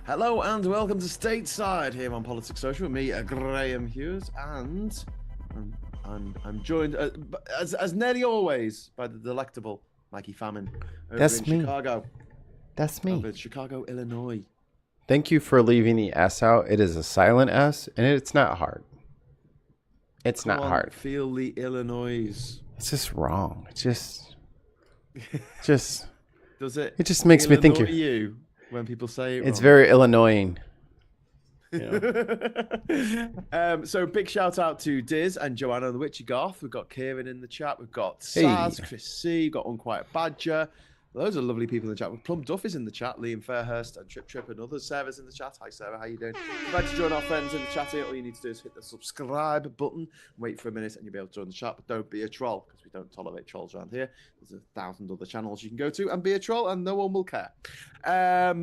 Hello and welcome to Stateside here on Politics Social with me, Graham Hughes, and I'm joined as nearly always by the delectable Mikey Famine over That's in me. Chicago. That's me. Over in Chicago, Illinois. Thank you for leaving the S out. It is a silent S, and it's not hard. It's Come not on, hard. Feel the Illinois. It's just wrong. It just Does it? It just makes me think Illinois you when people say it it's wrong? very Illinoising. So big shout out to Diz and Joanna the Witchy Goth. We've got Kieran in the chat. We've got Saz, Hey. Chris C. We've got Unquiet Badger. Those are lovely people in the chat. With Plum Duff is in the chat. Liam Fairhurst and Trip Trip and others. Sarah's in the chat. Hi Sarah, how you doing? If you'd like to join our friends in the chat here, all you need to do is hit the subscribe button, wait for a minute, and you'll be able to join the chat. But don't be a troll, because we don't tolerate trolls around here. There's 1,000 other channels you can go to and be a troll, and no one will care.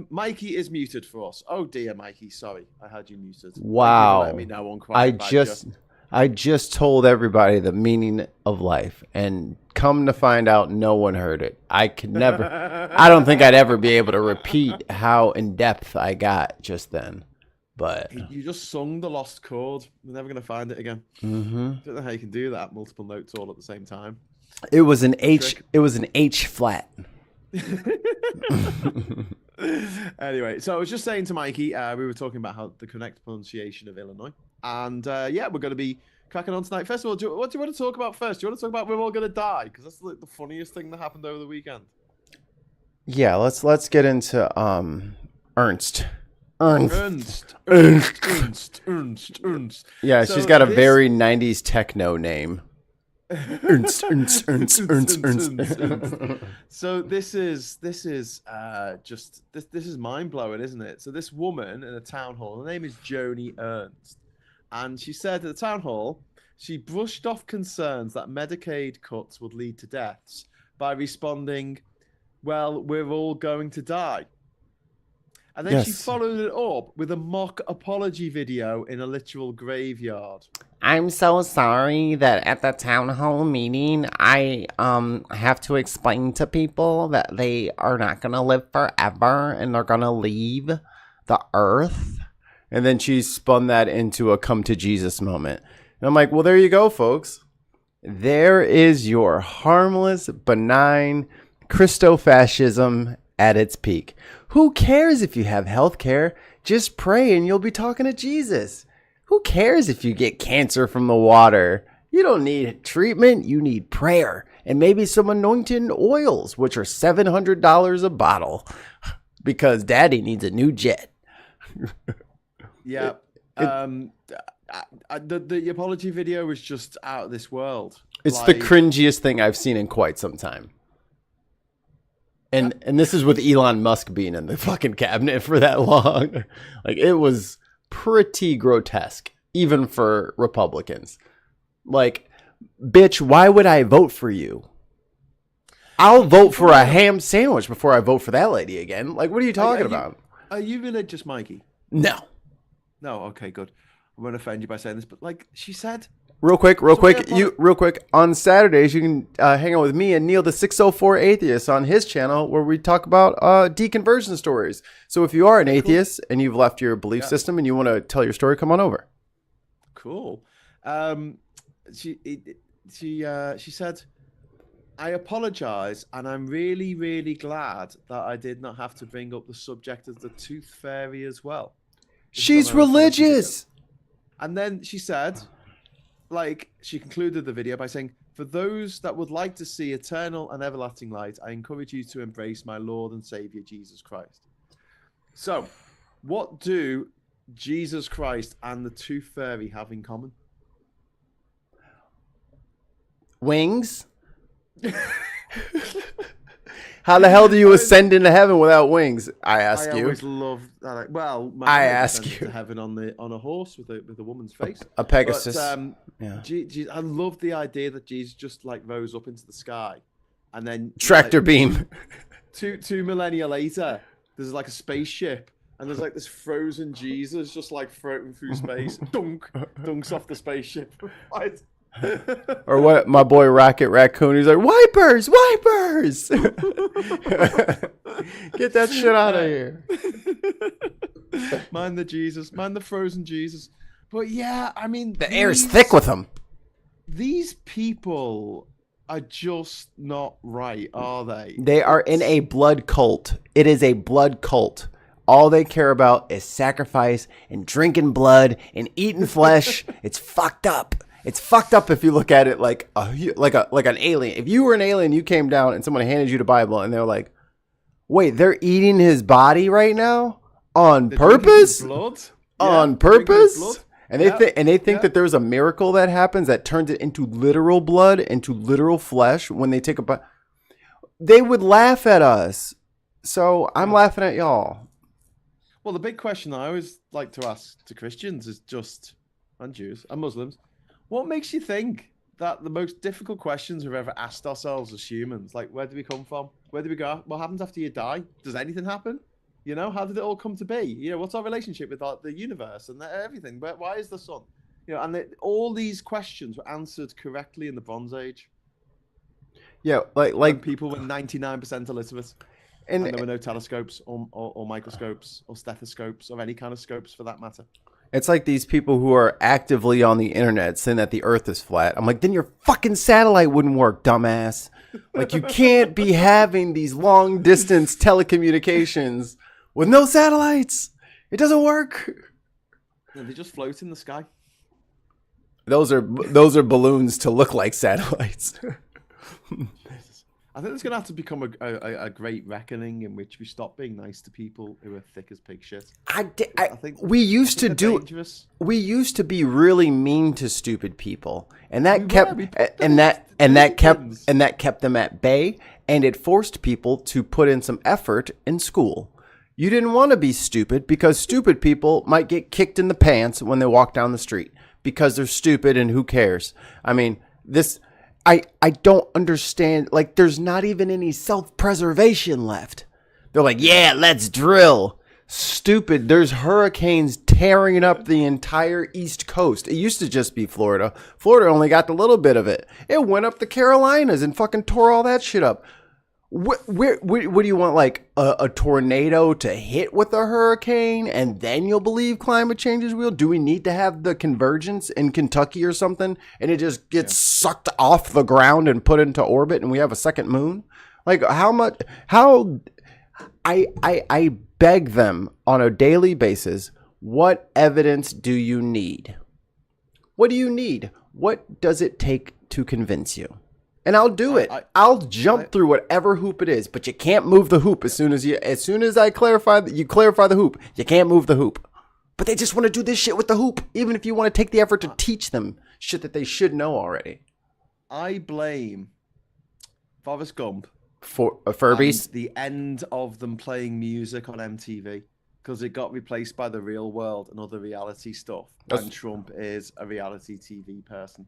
Mikey is muted for us. Oh dear, Mikey, sorry, I had you muted. Wow. Let me know, Unquiet Badger. I just told everybody the meaning of life, and come to find out, no one heard it. I don't think I'd ever be able to repeat how in depth I got just then. But You just sung the lost chord. We're never going to find it again. Don't know how you can do that. Multiple notes all at the same time. it was an H. It was an H flat. Anyway, so I was just saying to Mikey, we were talking about how the correct pronunciation of Illinois. And yeah, we're going to be cracking on tonight. First of all, what do you want to talk about first? Do you want to talk about we're all going to die? Because that's like the funniest thing that happened over the weekend. Yeah, let's get into Ernst. Ernst. Yeah, So she's got a this- very 90s techno name. Ernst. So this is mind blowing, isn't it? So this woman in a town hall, her name is Joni Ernst, and she said at the town hall she brushed off concerns that Medicaid cuts would lead to deaths by responding, "Well, we're all going to die." And then she Yes. followed it up with a mock apology video in a literal graveyard. I'm so sorry that at the town hall meeting, I have to explain to people that they are not going to live forever and they're going to leave the earth. And then she spun that into a come to Jesus moment. And I'm like, well, there you go, folks. There is your harmless, benign Christofascism at its peak. Who cares if you have health care? Just pray and you'll be talking to Jesus. Who cares if you get cancer from the water? You don't need treatment. You need prayer and maybe some anointing oils, which are $700 a bottle because daddy needs a new jet. Yeah. The apology video was just out of this world. It's the cringiest thing I've seen in quite some time. And this is with Elon Musk being in the fucking cabinet for that long. Like, it was pretty grotesque, even for Republicans. Like, bitch, why would I vote for you? I'll vote for a ham sandwich before I vote for that lady again. Like, what are you talking about? Are you religious, Mikey? No. No, okay, good. I'm going to offend you by saying this, but like she said... Real quick. On Saturdays, you can hang out with me and Neil, the 604 Atheist, on his channel, where we talk about deconversion stories. So if you are an atheist and you've left your belief system and you want to tell your story, come on over. Cool. She said, "I apologize, and I'm really, really glad that I did not have to bring up the subject of the tooth fairy as well." She's religious. And then she said, like, she concluded the video by saying, "For those that would like to see eternal and everlasting light, I encourage you to embrace my Lord and Savior, Jesus Christ." So, what do Jesus Christ and the tooth fairy have in common? Wings? How the hell do you ascend into heaven without wings? I ask you. I always love that. Well, I ask you. to heaven on a horse with a woman's face. A Pegasus. But, yeah. I love the idea that Jesus just like rose up into the sky, and then Tractor beam. Two millennia later, there's like a spaceship, and there's like this frozen Jesus just like floating through space. Dunks off the spaceship. Right. Or what my boy Rocket Raccoon, he's like, wipers! Get that shit out of here. Mind the Jesus. Mind the frozen Jesus. But yeah, I mean, The air's thick with them. These people are just not right, are they? They are in a blood cult. It is a blood cult. All they care about is sacrifice and drinking blood and eating flesh. It's fucked up. It's fucked up if you look at it like an alien. If you were an alien, you came down and someone handed you the Bible and they're like, "Wait, they're eating his body right now on purpose? Blood? On purpose?" And they think that there's a miracle that happens that turns it into literal blood, into literal flesh when they take a bite. They would laugh at us. So I'm laughing at y'all. Well, the big question I always like to ask to Christians is and Jews and Muslims, what makes you think that the most difficult questions we've ever asked ourselves as humans, like where do we come from? Where do we go? What happens after you die? Does anything happen? You know, how did it all come to be? You know, what's our relationship with the universe and everything? Why is the sun? You know, and all these questions were answered correctly in the Bronze Age. Yeah, like people were 99% illiterate, and there were no telescopes or microscopes or stethoscopes or any kind of scopes for that matter. It's like these people who are actively on the internet saying that the Earth is flat. I'm like, then your fucking satellite wouldn't work, dumbass. Like, you can't be having these long distance telecommunications with no satellites. It doesn't work. They just float in the sky. Those are balloons to look like satellites. I think there's going to have to become a great reckoning in which we stop being nice to people who are thick as pig shit. I think we used to be really mean to stupid people, and that kept them at bay, and it forced people to put in some effort in school. You didn't want to be stupid because stupid people might get kicked in the pants when they walk down the street because they're stupid, and who cares? I mean, I don't understand. Like, there's not even any self-preservation left. They're like, yeah, let's drill. Stupid. There's hurricanes tearing up the entire East Coast. It used to just be Florida. Florida only got the little bit of it. It went up the Carolinas and fucking tore all that shit up. What do you want, like a tornado to hit with a hurricane and then you'll believe climate change is real? Do we need to have the convergence in Kentucky or something and it just gets sucked off the ground and put into orbit and we have a second moon? Like, I beg them on a daily basis, what evidence do you need? What do you need? What does it take to convince you? And I'll do it. I'll jump through whatever hoop it is, but you can't move the hoop as soon as I clarify that you clarify the hoop, you can't move the hoop. But they just want to do this shit with the hoop, even if you want to take the effort to teach them shit that they should know already. I blame Forrest Gump for Furbies. And the end of them playing music on MTV because it got replaced by the real world and other reality stuff. And Trump is a reality TV person.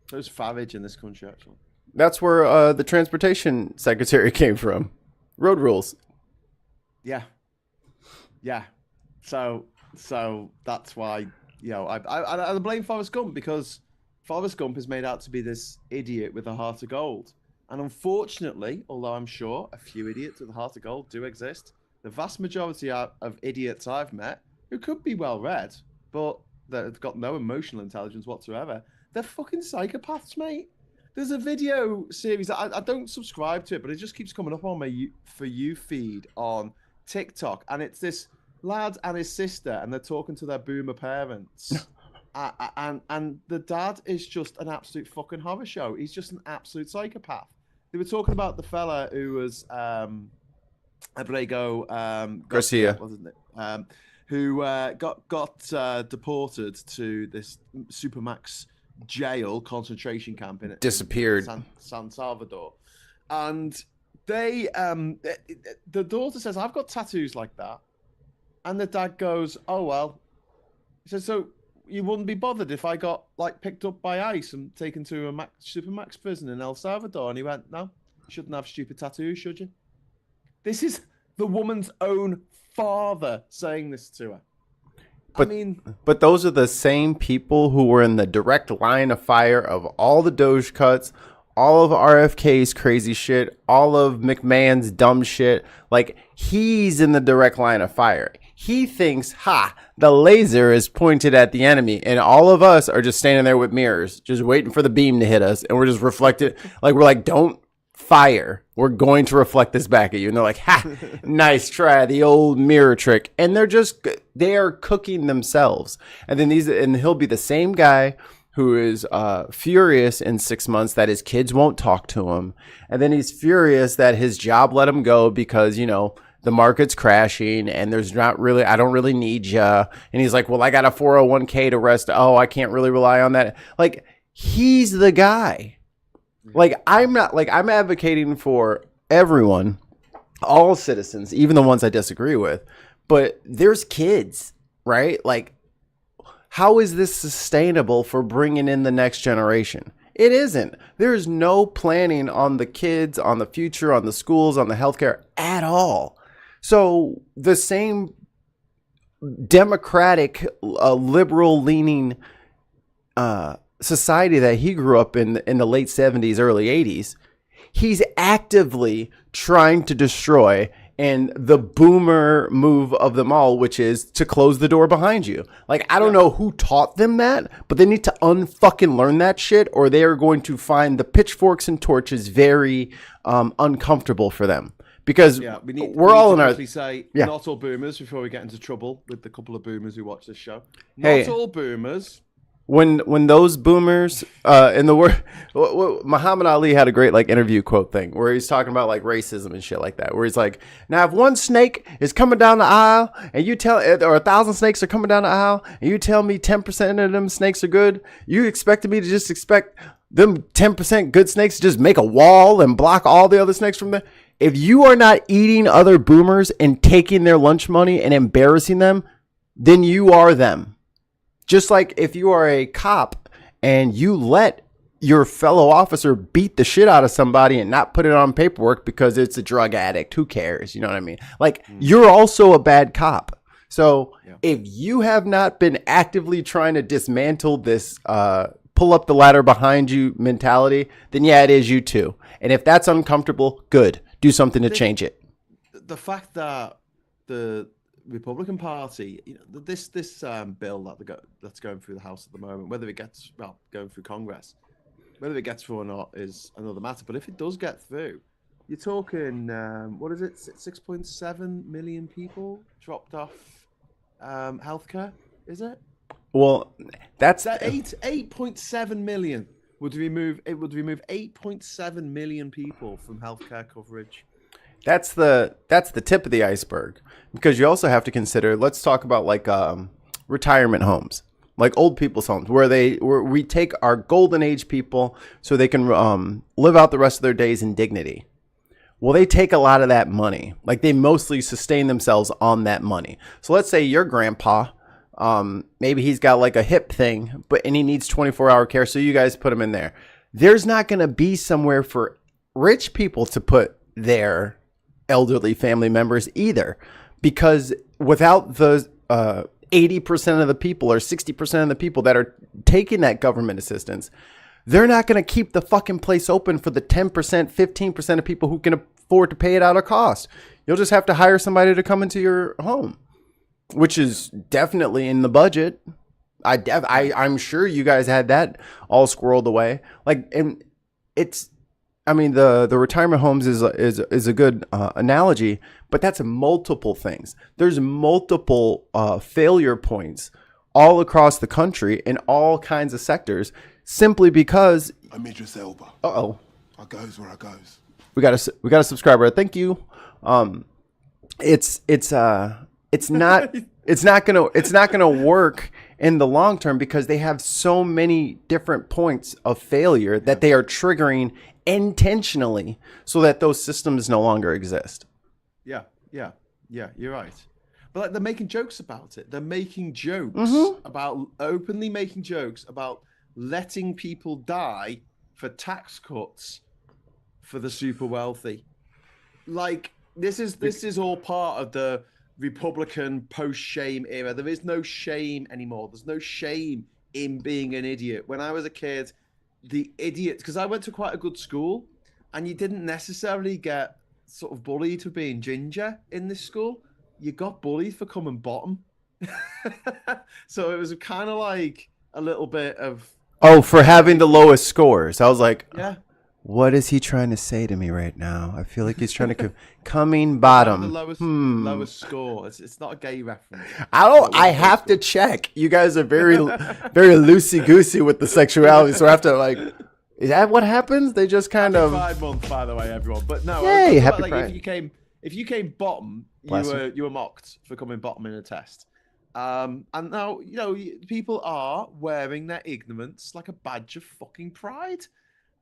So it's Farage in this country, actually. That's where the transportation secretary came from. Road rules. Yeah. So that's why, you know, I blame Forrest Gump because Forrest Gump is made out to be this idiot with a heart of gold. And unfortunately, although I'm sure a few idiots with a heart of gold do exist, the vast majority of idiots I've met who could be well read, but they've got no emotional intelligence whatsoever, they're fucking psychopaths, mate. There's a video series, I don't subscribe to it, but it just keeps coming up on my For You feed on TikTok. And it's this lad and his sister, and they're talking to their boomer parents. and the dad is just an absolute fucking horror show. He's just an absolute psychopath. They were talking about the fella who was Abrego Garcia, wasn't it? Who got deported to this Supermax jail concentration camp in disappeared San Salvador, and they the daughter says, I've got tattoos like that, and the dad goes, oh well. He says, so you wouldn't be bothered if I got like picked up by ICE and taken to a Supermax prison in El Salvador? And he went, no, you shouldn't have stupid tattoos, should you? This is the woman's own father saying this to her. But those are the same people who were in the direct line of fire of all the Doge cuts, all of RFK's crazy shit, all of McMahon's dumb shit. Like, he's in the direct line of fire. He thinks, the laser is pointed at the enemy. And all of us are just standing there with mirrors, just waiting for the beam to hit us. And we're just reflected. Like, we're like, don't fire. We're going to reflect this back at you. And they're like, nice try, the old mirror trick. And they are cooking themselves. And then he'll be the same guy who is furious in 6 months that his kids won't talk to him. And then he's furious that his job let him go because, the market's crashing and I don't really need you. And he's like, well, I got a 401k to rest. Oh, I can't really rely on that. Like, he's the guy. Like, I'm advocating for everyone, all citizens, even the ones I disagree with. But there's kids, right? Like, how is this sustainable for bringing in the next generation? It isn't. There's no planning on the kids, on the future, on the schools, on the healthcare at all. So the same democratic, liberal-leaning society that he grew up in the late 70s, early 80s, he's actively trying to destroy. And the boomer move of them all, which is to close the door behind you. Like, I don't know who taught them that, but they need to unfucking learn that shit, or they are going to find the pitchforks and torches very uncomfortable for them. Because we're all in our... Not all boomers, before we get into trouble with the couple of boomers who watch this show. Not all boomers. When those boomers in the world, Muhammad Ali had a great interview quote thing where he's talking about racism and shit like that, where he's like, now if one snake is coming down the aisle and you tell, or 1,000 snakes are coming down the aisle and you tell me 10% of them snakes are good, you expected me to just expect them 10% good snakes to just make a wall and block all the other snakes from there? If you are not eating other boomers and taking their lunch money and embarrassing them, then you are them. Just like if you are a cop and you let your fellow officer beat the shit out of somebody and not put it on paperwork because it's a drug addict, who cares? You know what I mean? You're also a bad cop. So if you have not been actively trying to dismantle this pull up the ladder behind you mentality, then it is you too. And if that's uncomfortable, good. Do something to change it. The fact that the Republican Party, this bill that's going through the House at the moment, whether it gets going through Congress, whether it gets through or not is another matter. But if it does get through, you're talking what is it? 6.7 million people dropped off healthcare. Is it? Well, that's 8.7 million. Would remove 8.7 million people from healthcare coverage. That's the tip of the iceberg, because you also have to consider, let's talk about retirement homes, like old people's homes, where we take our golden age people so they can live out the rest of their days in dignity. Well, they take a lot of that money. They mostly sustain themselves on that money. So let's say your grandpa, maybe he's got a hip thing, and he needs 24-hour care. So you guys put him in there. There's not going to be somewhere for rich people to put their elderly family members either, because without the 80% of the people or 60% of the people that are taking that government assistance, they're not going to keep the fucking place open for the 10%, 15% of people who can afford to pay it out of cost. You'll just have to hire somebody to come into your home, which is definitely in the budget. I'm sure you guys had that all squirreled away. And it's, the retirement homes is a good analogy, but that's multiple things. There's multiple failure points all across the country in all kinds of sectors, simply because I'm Idris Elba. I goes where I goes. We got a subscriber. Thank you. It's not gonna work in the long term, because they have so many different points of failure that they are triggering intentionally so that those systems no longer exist. Yeah, you're right. But they're making jokes about it. They're making jokes about openly making jokes about letting people die for tax cuts for the super wealthy. This is all part of the Republican post-shame era. There is no shame anymore. There's no shame in being an idiot. When I was a kid, the idiots, because I went to quite a good school, and you didn't necessarily get sort of bullied for being ginger in this school. you got bullied for coming bottom. So it was kind of like a little bit of. Oh, for having the lowest scores. I was like, Yeah. what is he trying to say to me right now? I feel like he's trying to coming bottom. The lowest score. It's not a gay reference. I have to check. You guys are very loosey goosey with the sexuality, so I have to like. Is that what happens? They just kind of. Pride Month, by the way, everyone. But no, yay, happy like, Pride. if you came bottom, you were mocked for coming bottom in a test. And now people are wearing their ignorance like a badge of fucking pride,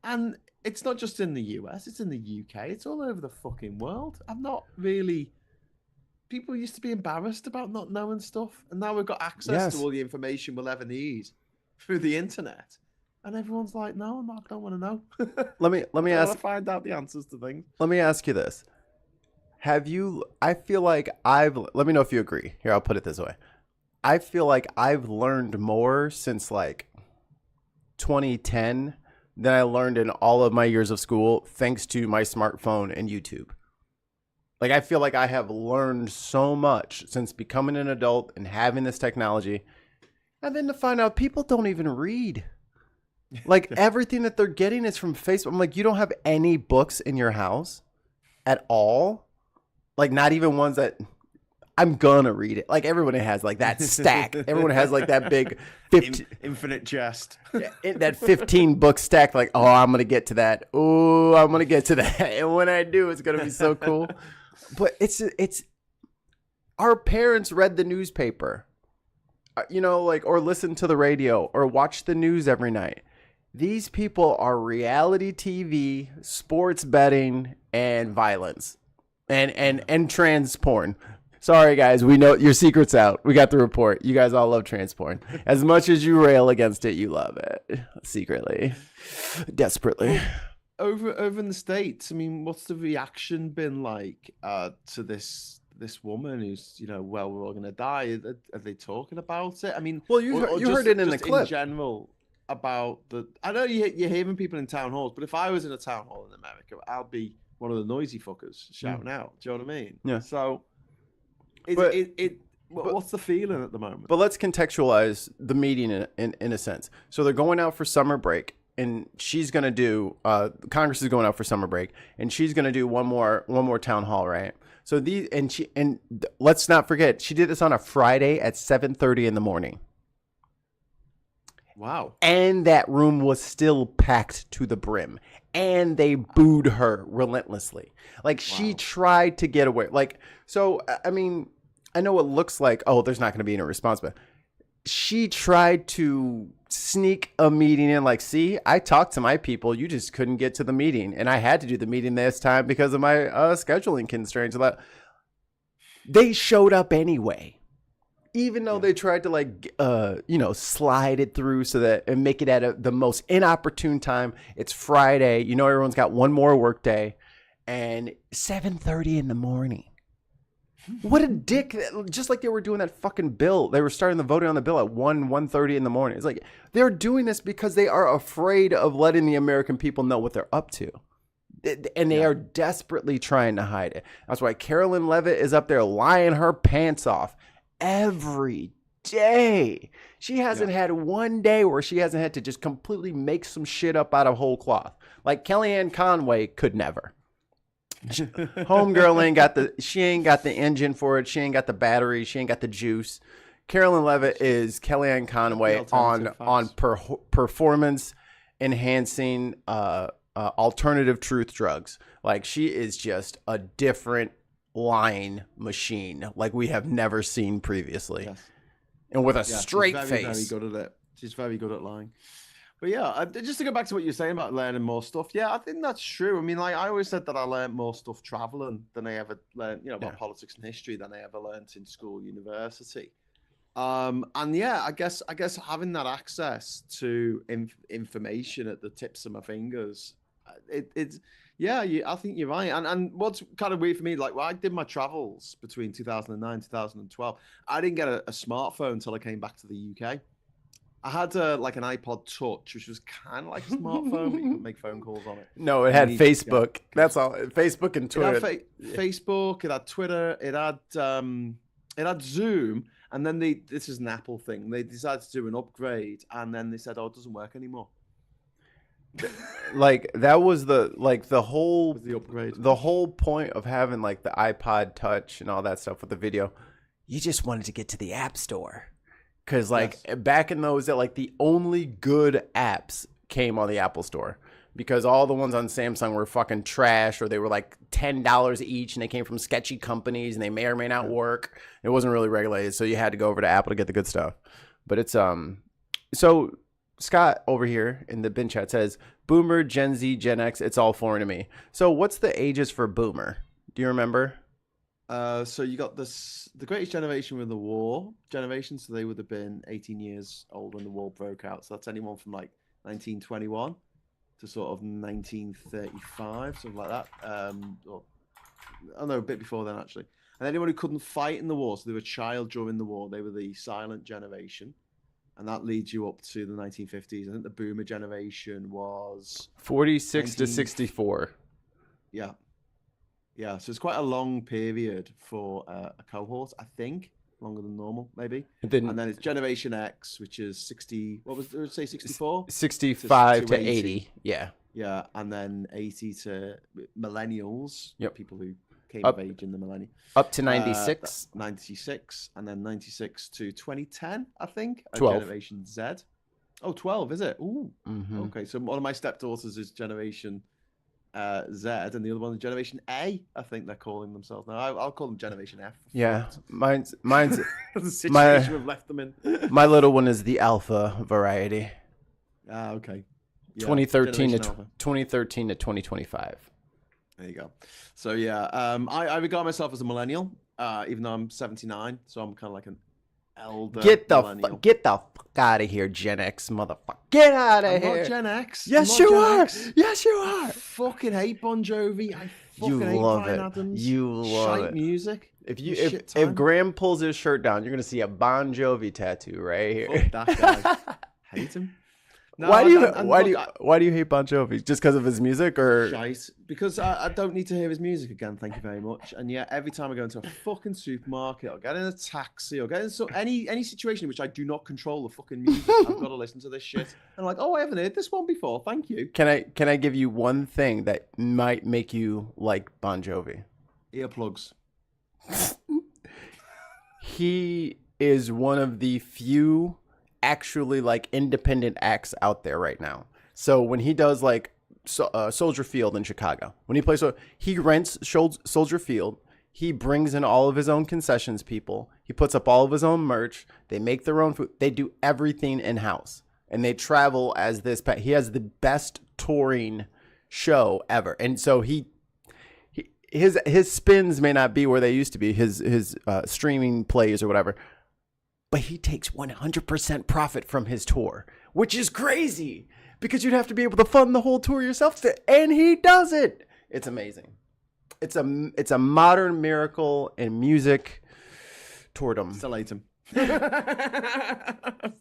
and it's not just in the US, it's in the UK, it's all over the fucking world. I'm not really. People used to be embarrassed about not knowing stuff, and now we've got access to all the information we'll ever need through the internet, and everyone's like, "No, I don't want to know." Let me ask. Want to find out the answers to things. Let me ask you this: I feel like Let me know if you agree. Here, I'll put it this way: I feel like I've learned more since like 2010 than I learned in all of my years of school, thanks to my smartphone and YouTube. Like, I feel like I have learned so much since becoming an adult and having this technology. And then to find out people don't even read. Like, everything that they're getting is from Facebook. I'm like, you don't have any books in your house at all? Like, not even ones that I'm gonna read it. Like, everyone has like that stack. Everyone has like that big infinite chest. That 15 book stack. Like, oh, I'm gonna get to that. Oh, I'm gonna get to that. And when I do, it's gonna be so cool. But it's our parents read the newspaper, like, or listened to the radio or watched the news every night. These people are reality TV, sports betting, and violence, and trans porn. Sorry, guys. We know your secret's out. We got the report. You guys all love trans porn. As much as you rail against it, you love it secretly, desperately. Over in the States, I mean, what's the reaction been like to this woman who's, we're all gonna die? Are they talking about it? I mean, well, you heard it in the clip. In general, about I know you're hearing people in town halls, but if I was in a town hall in America, I'll be one of the noisy fuckers shouting out. Do you know what I mean? Yeah. So, what's the feeling at the moment? But let's contextualize the meeting in a sense. So they're going out for summer break. And she's gonna do. Congress is going out for summer break, and she's gonna do one more town hall, right? So let's not forget, she did this on a Friday at 7:30 in the morning. Wow! And that room was still packed to the brim, and they booed her relentlessly. Like, she tried to get away. Like, so I mean, I know it looks like, oh, there's not gonna be any response, but she tried to sneak a meeting in, like, see, I talked to my people, you just couldn't get to the meeting, and I had to do the meeting this time because of my scheduling constraints. They showed up anyway, even though they tried to, like, slide it through so that and make it at the most inopportune time. It's Friday, everyone's got one more work day, and 7:30 in the morning. What a dick. Just like they were doing that fucking bill. They were starting the voting on the bill at 1:30 in the morning. It's like they're doing this because they are afraid of letting the American people know what they're up to. And they are desperately trying to hide it. That's why Carolyn Levitt is up there lying her pants off every day. She hasn't had one day where she hasn't had to just completely make some shit up out of whole cloth. Like Kellyanne Conway could never. Homegirl ain't got the engine for it. She ain't got the battery. She ain't got the juice. Carolyn Levitt is Kellyanne Conway on performance enhancing alternative truth drugs. Like, she is just a different lying machine like we have never seen previously. Yes. And with a straight she's face. Very good at it. She's very good at lying. But yeah, just to go back to what you're saying about learning more stuff, yeah, I think that's true. I mean, like, I always said that I learned more stuff traveling than I ever learned, about politics and history than I ever learned in school, university. And yeah, I guess having that access to information at the tips of my fingers, it's I think you're right. And what's kind of weird for me, like, when I did my travels between 2009 and 2012, I didn't get a smartphone until I came back to the UK. I had like an iPod Touch, which was kind of like a smartphone, but you couldn't make phone calls on it. No, it had Facebook. That's all. Facebook and Twitter. It had Facebook. It had Twitter. It had Zoom. And then this is an Apple thing. They decided to do an upgrade, and then they said, "Oh, it doesn't work anymore." Like that was the whole the upgrade. The whole point of having like the iPod Touch and all that stuff with the video. You just wanted to get to the App Store, because like back in those days, like the only good apps came on the Apple Store, because all the ones on Samsung were fucking trash, or they were like $10 each, and they came from sketchy companies, and they may or may not work. It wasn't really regulated, so you had to go over to Apple to get the good stuff. But it's so Scott over here in the bin chat says Boomer, Gen Z, Gen X, it's all foreign to me. So what's the ages for Boomer? Do you remember? So you got the greatest generation with the war generation, so they would have been 18 years old when the war broke out. So that's anyone from like 1921 to sort of 1935, something like that. Or, oh no, a bit before then actually. And anyone who couldn't fight in the war, so they were a child during the war, they were the silent generation. And that leads you up to the 1950s. I think the Boomer generation was 46 to 64. Yeah. Yeah, so it's quite a long period for a cohort, I think. Longer than normal, maybe. And then it's Generation X, which is 60... What was it? Say 64? 65 to 80. Yeah. Yeah, and then 80 to millennials. Yep. People who came of age in the millennium. Up to 96. 96, and then 96 to 2010, I think. 12. Generation Z. Oh, 12, is it? Ooh. Mm-hmm. Okay, so one of my stepdaughters is Generation Z, and the other one is Generation A. I think they're calling themselves now. I'll call them Generation F. Yeah, mine's the situation we've left them in. My little one is the Alpha variety. Ah, okay. Yeah, 2013 to 2025. There you go. So yeah, I regard myself as a millennial, even though I'm 79, so I'm kind of like an elder. Get the fuck out of here, Gen X, motherfucker! Get out of here. Not Gen X. Yes, you are. Yes, you are. I fucking hate Bon Jovi. I fucking hate Bryan Adams. You love Shite it. music. If Graham pulls his shirt down, you're gonna see a Bon Jovi tattoo right here. Fuck that guy. Hate him. No, why do you hate Bon Jovi? Just because of his music, or shite? Because I don't need to hear his music again. Thank you very much. And yet, every time I go into a fucking supermarket, or get in a taxi, or get in any situation in which I do not control the fucking music, I've got to listen to this shit. And I'm like, oh, I haven't heard this one before. Thank you. Can I give you one thing that might make you like Bon Jovi? Earplugs. He is one of the few actually like independent acts out there right now. So when he does like Soldier Field in Chicago, when he plays, he rents Soldier Field. He brings in all of his own concessions people. He puts up all of his own merch. They make their own food. They do everything in house, and they travel as this. He has the best touring show ever, and so his spins may not be where they used to be. His streaming plays or whatever. But he takes 100% profit from his tour, which is crazy because you'd have to be able to fund the whole tour yourself. And he does it. It's amazing. It's a modern miracle in music. Tourdom. Still hate him.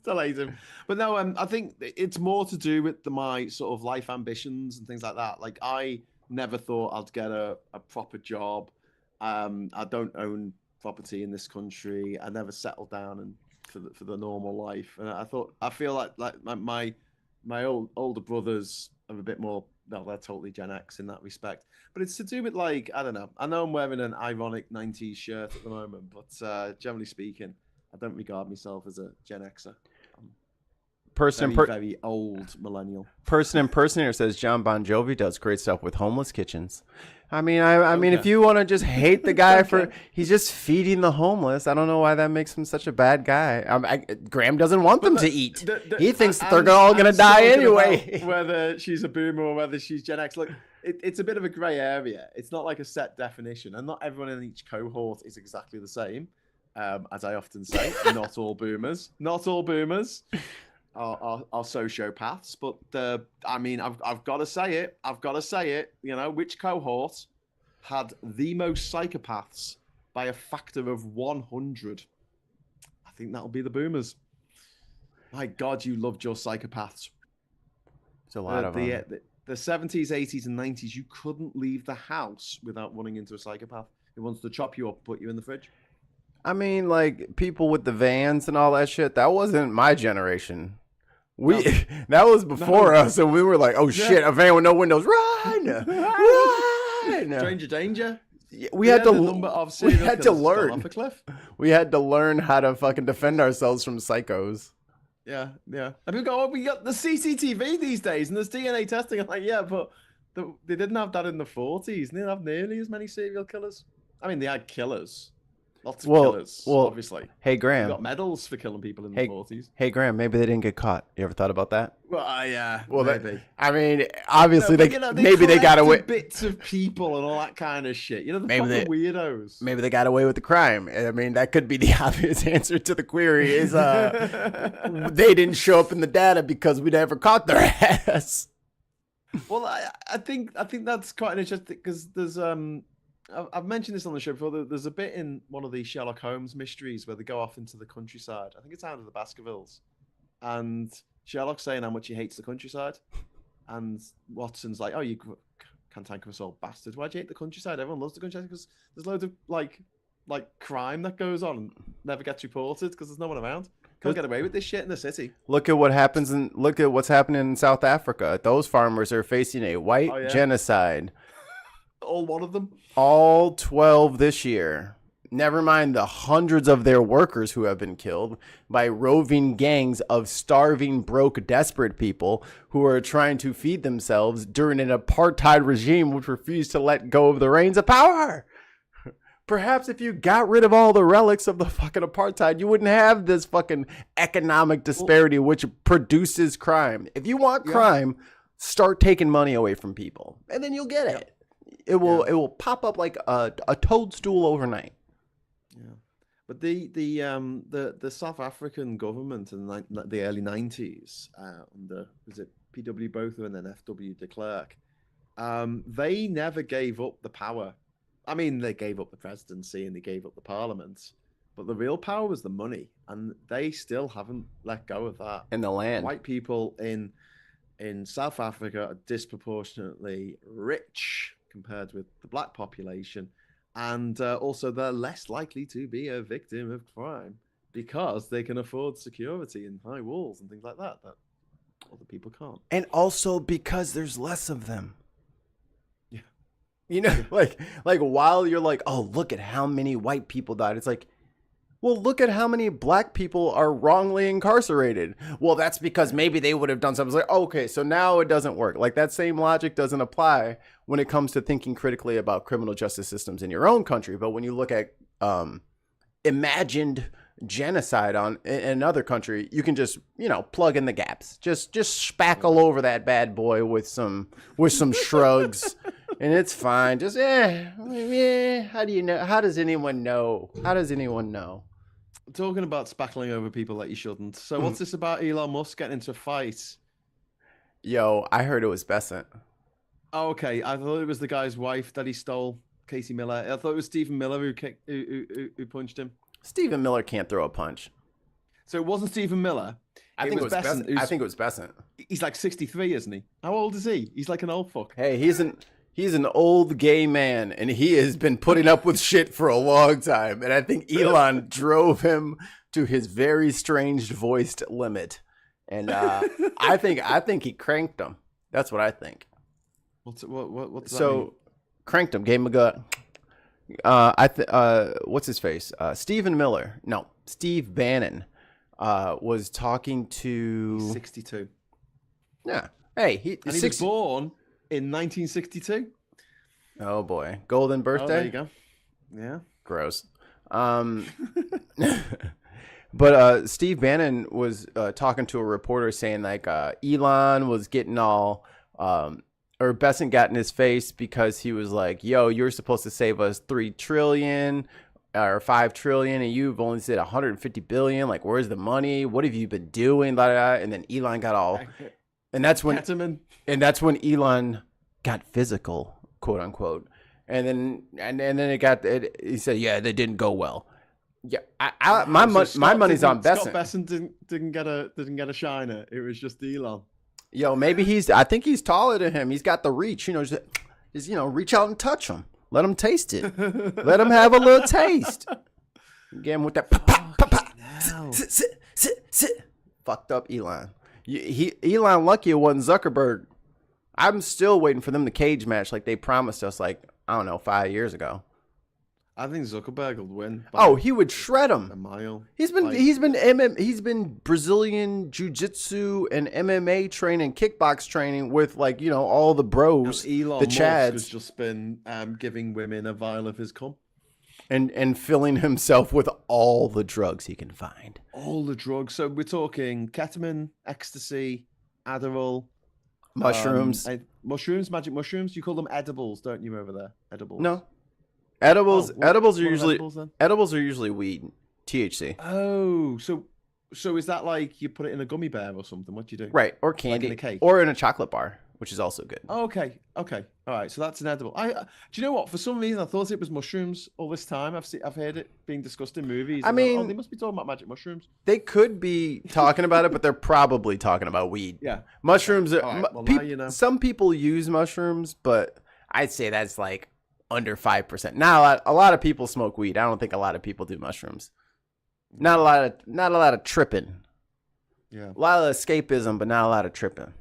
Still hate him. But no, I think it's more to do with my sort of life ambitions and things like that. Like I never thought I'd get a proper job. I don't own property in this country. I never settled down and for the normal life. And I feel like my older brothers are a bit more. No, they're totally Gen X in that respect. But it's to do with like, I don't know. I know I'm wearing an ironic 90s shirt at the moment, but generally speaking, I don't regard myself as a Gen Xer. Very old millennial. Person impersonator says John Bon Jovi does great stuff with homeless kitchens. I mean, if you want to just hate the guy for he's just feeding the homeless, I don't know why that makes him such a bad guy. Graham doesn't want them to eat. He thinks that they're all going to die anyway. Whether she's a boomer or whether she's Gen X, look, it's a bit of a grey area. It's not like a set definition, and not everyone in each cohort is exactly the same. As I often say, not all boomers. Not all boomers. Are sociopaths, but I mean, I've got to say it. You know, which cohort had the most psychopaths by a factor of 100? I think that'll be the boomers. My God, you loved your psychopaths. There's a lot of them. The 70s, 80s, and 90s, you couldn't leave the house without running into a psychopath who wants to chop you up and put you in the fridge. I mean, like, people with the vans and all that shit, that wasn't my generation. That was before us, and we were like, oh shit, a van with no windows, run! Run! Stranger danger. We had to learn. Off a cliff. We had to learn how to fucking defend ourselves from psychos. Yeah. And we got the CCTV these days, and there's DNA testing. I'm like, yeah, but they didn't have that in the 40s. They didn't have nearly as many serial killers. I mean, they had killers. Lots of killers, obviously. Hey, Graham. They got medals for killing people in the 40s. Hey, Graham, maybe they didn't get caught. You ever thought about that? Well, yeah, well, maybe. I mean, obviously, they got away. Bits of people and all that kind of shit. You know, weirdos. Maybe they got away with the crime. I mean, that could be the obvious answer to the query is they didn't show up in the data because we never caught their ass. Well, I think that's quite interesting because there's I've mentioned this on the show before. There's a bit in one of the Sherlock Holmes mysteries where they go off into the countryside. I think it's out of the Baskervilles, and Sherlock's saying how much he hates the countryside, and Watson's like, "Oh, you can't tank us all, bastard. Why do you hate the countryside? Everyone loves the countryside because there's loads of like crime that goes on and never gets reported because there's no one around. Can't get away with this shit in the city." Look at what's happening in South Africa. Those farmers are facing a white genocide. All one of them. All 12 this year. Never mind the hundreds of their workers who have been killed by roving gangs of starving, broke, desperate people who are trying to feed themselves during an apartheid regime which refused to let go of the reins of power. Perhaps if you got rid of all the relics of the fucking apartheid, you wouldn't have this fucking economic disparity which produces crime. If you want crime, start taking money away from people, and then you'll get it. It will pop up like a toadstool overnight. Yeah, but the South African government in the early 90s under was it P.W. Botha and then F.W. de Klerk, they never gave up the power. I mean, they gave up the presidency and they gave up the parliament, but the real power was the money, and they still haven't let go of that. And the land. White people in South Africa are disproportionately rich compared with the black population, and also they're less likely to be a victim of crime because they can afford security and high walls and things like that other people can't. And also because there's less of them. Yeah. You know, like while you're like, oh, look at how many white people died, it's like, well, look at how many black people are wrongly incarcerated. Well, that's because maybe they would have done something. It's like, okay, so now it doesn't work. Like that same logic doesn't apply when it comes to thinking critically about criminal justice systems in your own country. But when you look at imagined genocide in another country, you can just, plug in the gaps. Just spackle over that bad boy with some shrugs. And it's fine. Just, how do you know? How does anyone know? Talking about spackling over people that you shouldn't. So what's this about Elon Musk getting into a fight? Yo, I heard it was Besant. Oh, okay. I thought it was the guy's wife that he stole, Casey Miller. I thought it was Stephen Miller who punched him. Stephen Miller can't throw a punch. So it wasn't Stephen Miller. I think it was Besant. I think it was Besant. He's like 63, isn't he? How old is he? He's like an old fuck. Hey, he's an old gay man, and he has been putting up with shit for a long time. And I think Elon drove him to his very strange voiced limit. And I think he cranked him. That's what I think. What's that so mean? Cranked him, gave him a gut. What's his face? Steve Bannon was talking to. He's 62. Yeah. Hey, he was born in 1962. Oh boy, golden birthday. Oh, there you go. Yeah. Gross. But Steve Bannon was talking to a reporter saying like Elon was getting all or Besant got in his face because he was like, yo, you're supposed to save us 3 trillion or 5 trillion and you've only said 150 billion. Like, where's the money? What have you been doing? Blah, blah, blah. And then Elon got all, and that's when Elon got physical, quote unquote. And then he said, yeah, they didn't go well. Yeah, my money's on Scott Besson. Besson didn't get a shiner. It was just Elon. Yo, maybe I think he's taller than him. He's got the reach. Just reach out and touch him. Let him taste it. Let him have a little taste. Get him with that. Sit. Fucked up Elon. Elon lucky it wasn't Zuckerberg. I'm still waiting for them to cage match like they promised us, like, I don't know, 5 years ago. I think Zuckerberg will win. Oh, he would shred him. A mile. He's been Brazilian jiu-jitsu and MMA training, kickbox training with all the bros, Elon the Musk chads, has just been giving women a vial of his cum. and filling himself with all the drugs he can find. All the drugs. So we're talking ketamine, ecstasy, Adderall, Mushrooms. Mushrooms, magic mushrooms. You call them edibles, don't you, over there? Edibles. No. Edibles are usually weed, THC. Oh, so is that like you put it in a gummy bear or something? What do you do? Right, or candy, like in a cake? or in a chocolate bar, which is also good. Oh, okay, all right. So that's an edible. Do you know what? For some reason, I thought it was mushrooms all this time. I've heard it being discussed in movies. I mean, they must be talking about magic mushrooms. They could be talking about it, but they're probably talking about weed. Yeah, mushrooms. Right. Well, now you know. Some people use mushrooms, but I'd say that's like under 5%. Not a lot of people smoke weed. I don't think a lot of people do mushrooms. Not a lot of tripping. Yeah. A lot of escapism, but not a lot of tripping.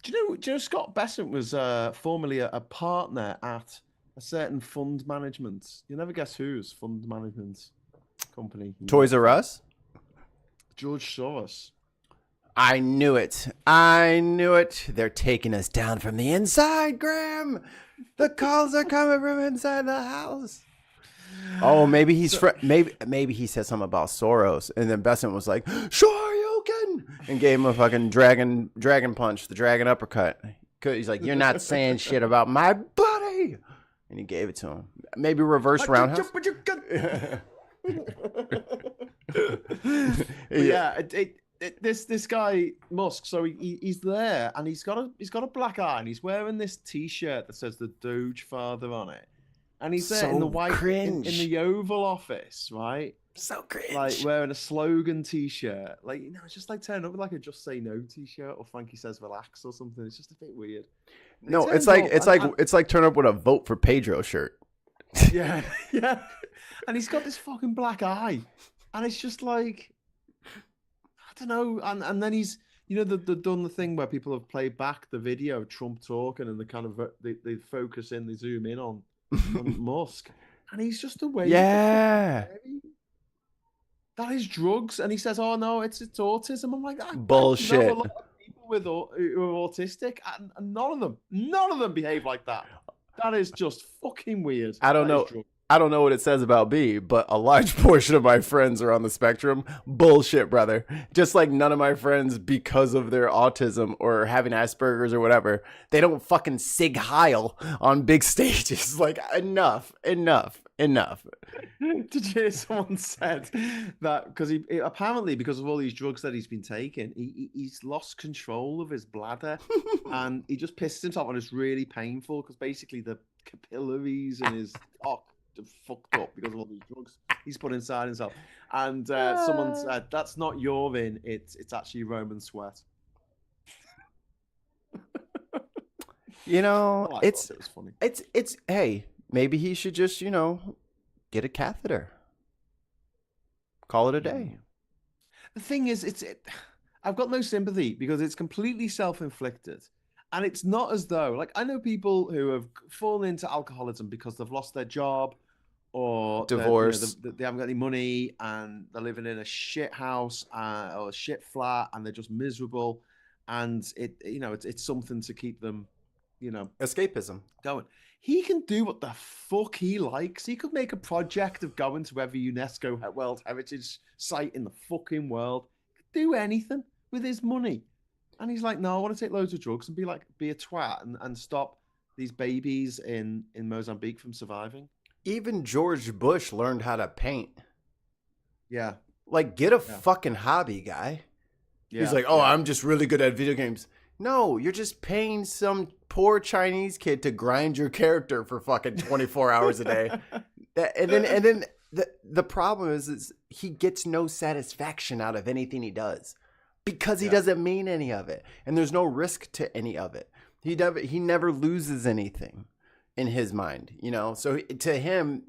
Do you know Scott Besant was formerly a partner at a certain fund management. You never guess whose fund management company. Toys R Us? George Soros. I knew it. They're taking us down from the inside, Graham. The calls are coming from inside the house. Oh, maybe he's maybe he said something about Soros, and then Besant was like, "Sure, you can," and gave him a fucking dragon punch, the dragon uppercut. He's like, "You're not saying shit about my buddy," and he gave it to him. Maybe reverse roundhouse. Yeah, this guy Musk. So he's there, and he's got a black eye, and he's wearing this T-shirt that says the Doge Father on it, and he's there in the white in the Oval Office, right? So cringe. Like wearing a slogan T-shirt, like it's just like turning up with like a Just Say No T-shirt or Frankie Says Relax or something. It's just a bit weird. No, it's like turn up with a Vote for Pedro shirt. Yeah, and he's got this fucking black eye, and it's just like, I don't know, and then he's, they've done the thing where people have played back the video of Trump talking, and they focus in, they zoom in on Musk, and he's just away. Yeah. That is drugs, and he says, "Oh no, it's autism." I'm like, bullshit. I know a lot of people who are autistic, and none of them behave like that. That is just fucking weird. I don't know what it says about me, but a large portion of my friends are on the spectrum. Bullshit, brother. Just like none of my friends, because of their autism or having Asperger's or whatever, they don't fucking Sig Heil on big stages. Like, enough. Did you hear someone said that because he apparently, because of all these drugs that he's been taking, he's lost control of his bladder and he just pisses himself, and it's really painful because basically the capillaries in his cock are fucked up because of all these drugs he's put inside himself. And someone said, "That's not urine, it's actually Roman sweat." It was funny. It's hey, maybe he should just get a catheter. Call it a day. The thing is, I've got no sympathy because it's completely self-inflicted. And it's not as though, like, I know people who have fallen into alcoholism because they've lost their job or divorce. They haven't got any money and they're living in a shit house or a shit flat and they're just miserable. And it's something to keep them, escapism going. He can do what the fuck he likes. He could make a project of going to every UNESCO World Heritage Site in the fucking world. He could do anything with his money. And he's like, no, I want to take loads of drugs and be a twat and stop these babies in Mozambique from surviving. Even George Bush learned how to paint. Yeah. Like, get a fucking hobby, guy. Yeah. He's like, I'm just really good at video games. No, you're just paying some poor Chinese kid to grind your character for fucking 24 hours a day. And then the problem is he gets no satisfaction out of anything he does because he doesn't mean any of it, and there's no risk to any of it. He never loses anything in his mind, you know. So to him,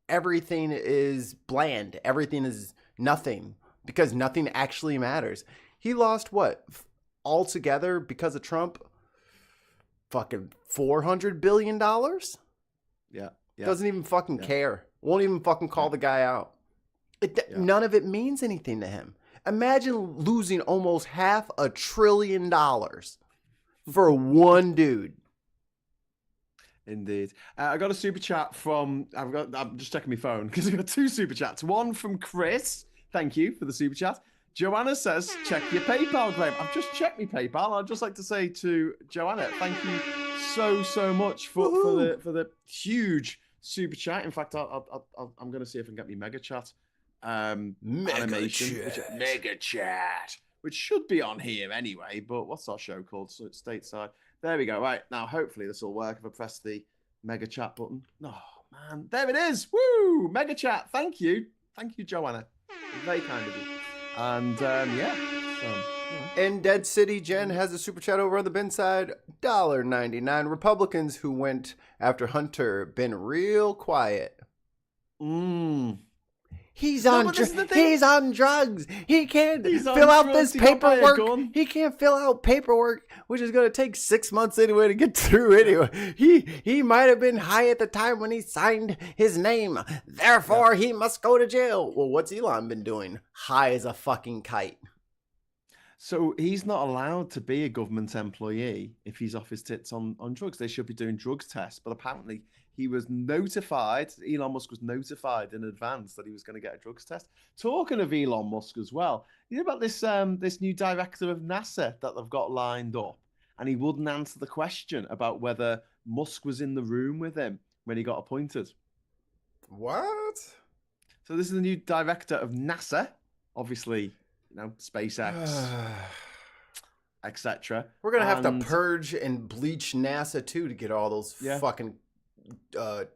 everything is bland. Everything is nothing because nothing actually matters. He lost what altogether because of Trump? Fucking $400 billion. Yeah. Doesn't even fucking care. Won't even fucking call the guy out. None of it means anything to him. Imagine losing almost $500 billion for one dude. Indeed. I got a super chat from, I'm just checking my phone because I've got 2 super chats. One from Chris. Thank you for the super chat. Joanna says, check your PayPal, Graham. I've just checked my PayPal. I'd just like to say to Joanna, thank you so much for the huge super chat. In fact, I'm going to see if I can get me mega chat animation. Mega chat, which should be on here anyway. But what's our show called? So it's Stateside. There we go. Right now, hopefully this will work if I press the mega chat button. Oh man, there it is. Woo! Mega chat. Thank you, Joanna. Very kind of you. And And Dead City Jen has a super chat over on the bin side. $1.99. Republicans who went after Hunter been real quiet. He's on drugs. He can't fill out this paperwork. He can't fill out paperwork, which is going to take 6 months anyway to get through anyway. He might have been high at the time when he signed his name. Therefore, he must go to jail. Well, what's Elon been doing? High as a fucking kite. So he's not allowed to be a government employee if he's off his tits on drugs. They should be doing drugs tests. But apparently he was notified, Elon Musk was notified in advance that he was going to get a drugs test. Talking of Elon Musk as well, you know about this new director of NASA that they've got lined up? And he wouldn't answer the question about whether Musk was in the room with him when he got appointed. What? So this is the new director of NASA, obviously, you know, SpaceX, etc. We're going to have to purge and bleach NASA too to get all those fucking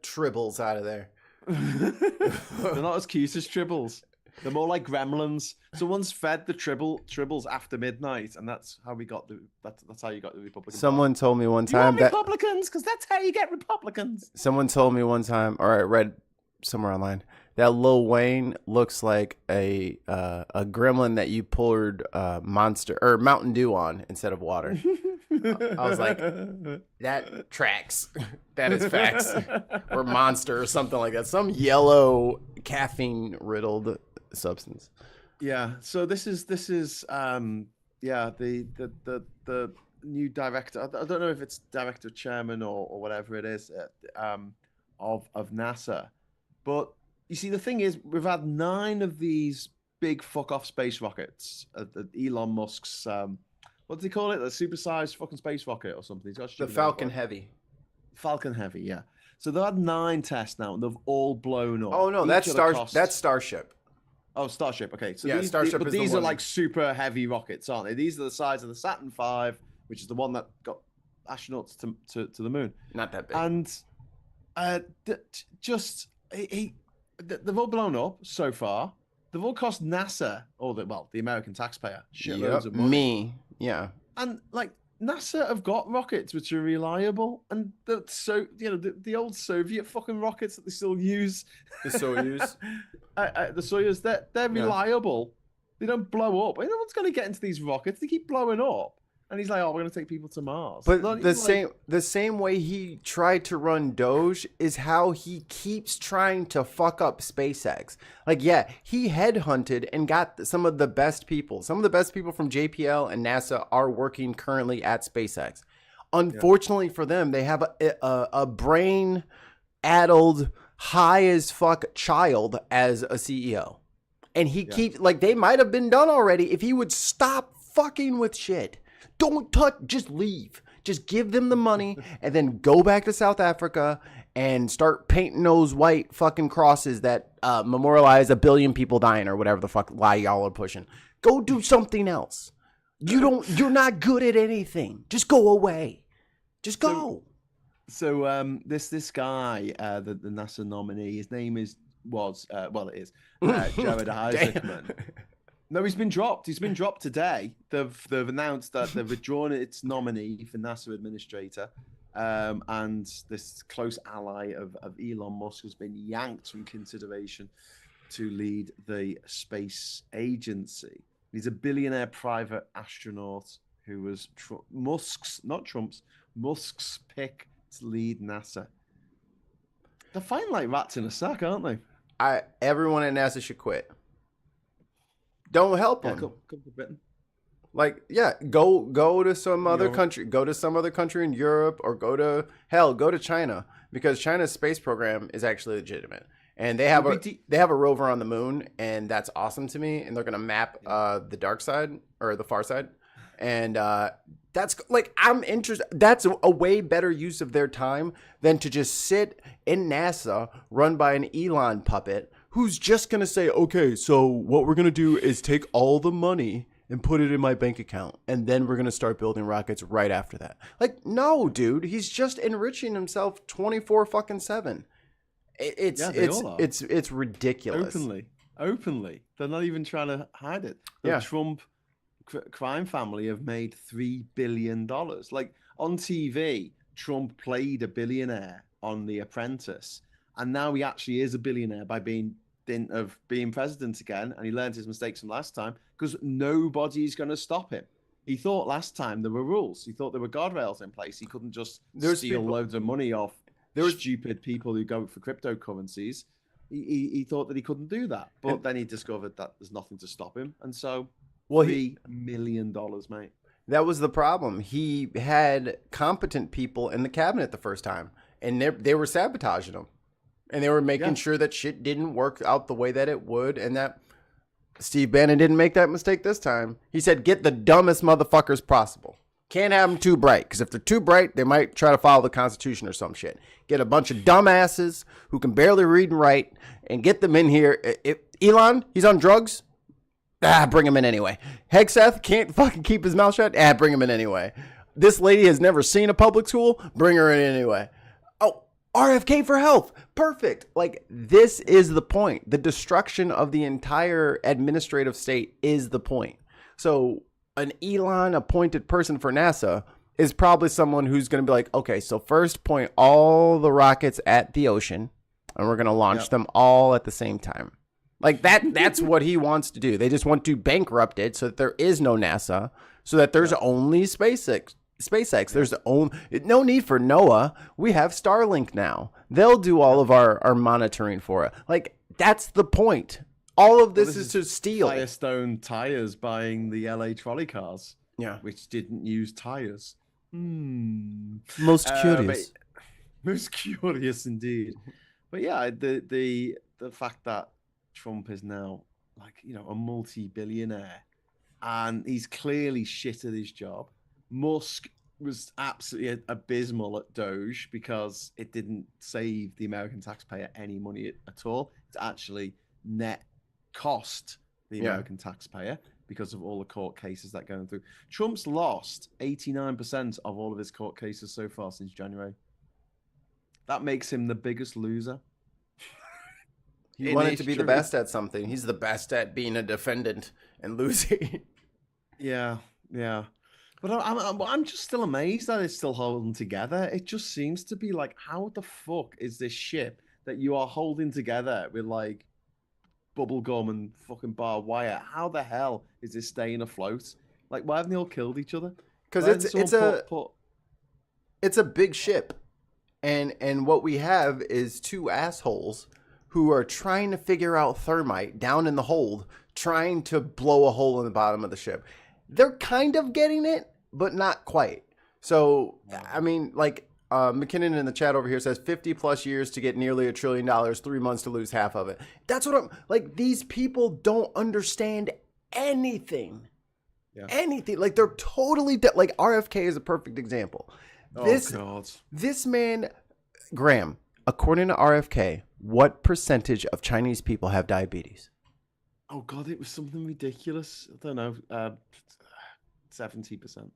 tribbles out of there. They're not as cute as tribbles. They're more like gremlins. Someone's fed the tribbles after midnight, and that's how we got that's how you got the Republican. Someone told me one time that Republicans, because that's how you get Republicans. Someone told me one time, or I read somewhere online, that Lil Wayne looks like a gremlin that you poured Monster or Mountain Dew on instead of water. I was like, that tracks. That is facts. Or Monster or something like that. Some yellow caffeine riddled substance. Yeah. So this is the new director. I don't know if it's director, chairman, or whatever it is of NASA, but you see, the thing is, we've had 9 of these big fuck-off space rockets. Elon Musk's, what does he call it? The supersized fucking space rocket or something. The Falcon Heavy. Falcon Heavy, yeah. So they've had 9 tests now, and they've all blown up. Oh, no, that's Starship. Oh, Starship, okay. So yeah, Starship is these are like super heavy rockets, aren't they? These are the size of the Saturn V, which is the one that got astronauts to the moon. Not that big. And they've all blown up so far. They've all cost NASA, the American taxpayer, shitloads of money. Yeah. And like NASA have got rockets which are reliable, and the old Soviet fucking rockets that they still use, the Soyuz, the Soyuz, they're reliable. They don't blow up. No one's going to get into these rockets. They keep blowing up. And he's like, "Oh, we're going to take people to Mars." But the same way he tried to run Doge is how he keeps trying to fuck up SpaceX. Like, yeah, he headhunted and got some of the best people. Some of the best people from JPL and NASA are working currently at SpaceX. Unfortunately for them, they have a brain-addled, high as fuck child as a CEO. And he keeps, like, they might have been done already if he would stop fucking with shit. Don't touch, just leave. Just give them the money and then go back to South Africa and start painting those white fucking crosses that memorialize 1 billion people dying or whatever the fuck lie y'all are pushing. Go do something else. You're not good at anything. Just go away. Just go. So this guy, the NASA nominee, his name is was, well, it is, Jared Isaacman. No, he's been dropped. He's been dropped today. They've announced that they've withdrawn its nominee for NASA administrator. And this close ally of Elon Musk has been yanked from consideration to lead the space agency. He's a billionaire private astronaut who was Musk's, not Trump's, Musk's pick to lead NASA. They're fighting like rats in a sack, aren't they? Everyone at NASA should quit. Don't help them. Come to Britain. Like, yeah, go to some other country. Go to some other country in Europe, or go to China, because China's space program is actually legitimate, and they have a rover on the moon, and that's awesome to me. And they're gonna map the dark side or the far side, and that's like, I'm interested. That's a way better use of their time than to just sit in NASA run by an Elon puppet who's just gonna say, okay, so what we're gonna do is take all the money and put it in my bank account, and then we're gonna start building rockets right after that. Like, no, dude, he's just enriching himself 24/7. It's ridiculous. Openly, they're not even trying to hide it. The Trump crime family have made $3 billion. Like, on TV, Trump played a billionaire on The Apprentice, and now he actually is a billionaire by being president again, and he learned his mistakes from last time, because nobody's going to stop him. He thought last time there were rules. He thought there were guardrails in place. He couldn't just steal loads of money off stupid people who go for cryptocurrencies. He thought that he couldn't do that, but then he discovered that there's nothing to stop him, and so $3 million, mate. That was the problem. He had competent people in the cabinet the first time, and they were sabotaging him. And they were making sure that shit didn't work out the way that it would, and that Steve Bannon didn't make that mistake this time. He said, get the dumbest motherfuckers possible. Can't have them too bright, because if they're too bright, they might try to follow the Constitution or some shit. Get a bunch of dumbasses who can barely read and write, and get them in here. If Elon, he's on drugs? Bring him in anyway. Hegseth can't fucking keep his mouth shut? Bring him in anyway. This lady has never seen a public school? Bring her in anyway. RFK for health. Perfect. Like, this is the point. The destruction of the entire administrative state is the point. So an Elon appointed person for NASA is probably someone who's going to be like, okay, so first point all the rockets at the ocean, and we're going to launch them all at the same time. Like, that's what he wants to do. They just want to bankrupt it so that there is no NASA, so that there's only SpaceX. There's no need for NOAA. We have Starlink now. They'll do all of our monitoring for it. Like, that's the point. All of this is to steal. Firestone Tires buying the LA trolley cars. Yeah. Which didn't use tires. Most curious. Most curious indeed. But yeah, the fact that Trump is now, like, a multi-billionaire, and he's clearly shit at his job. Musk was absolutely abysmal at Doge because it didn't save the American taxpayer any money at all. It's actually net cost the American taxpayer because of all the court cases that are going through. Trump's lost 89% of all of his court cases so far since January. That makes him the biggest loser. He wanted to be the best at something. He's the best at being a defendant and losing. Yeah. But I'm just still amazed that it's still holding together. It just seems to be like, how the fuck is this ship that you are holding together with, like, bubble gum and fucking barbed wire? How the hell is this staying afloat? Like, why haven't they all killed each other? Because it's a big ship, and what we have is two assholes who are trying to figure out thermite down in the hold, trying to blow a hole in the bottom of the ship. They're kind of getting it, but not quite. So, I mean, like, McKinnon in the chat over here says 50 plus years to get nearly $1 trillion, 3 months to lose half of it. That's what I'm like. These people don't understand anything. Yeah. Anything. Like, they're totally like, RFK is a perfect example. This man, Graham, according to RFK, what percentage of Chinese people have diabetes? Oh God, it was something ridiculous. I don't know. 70%.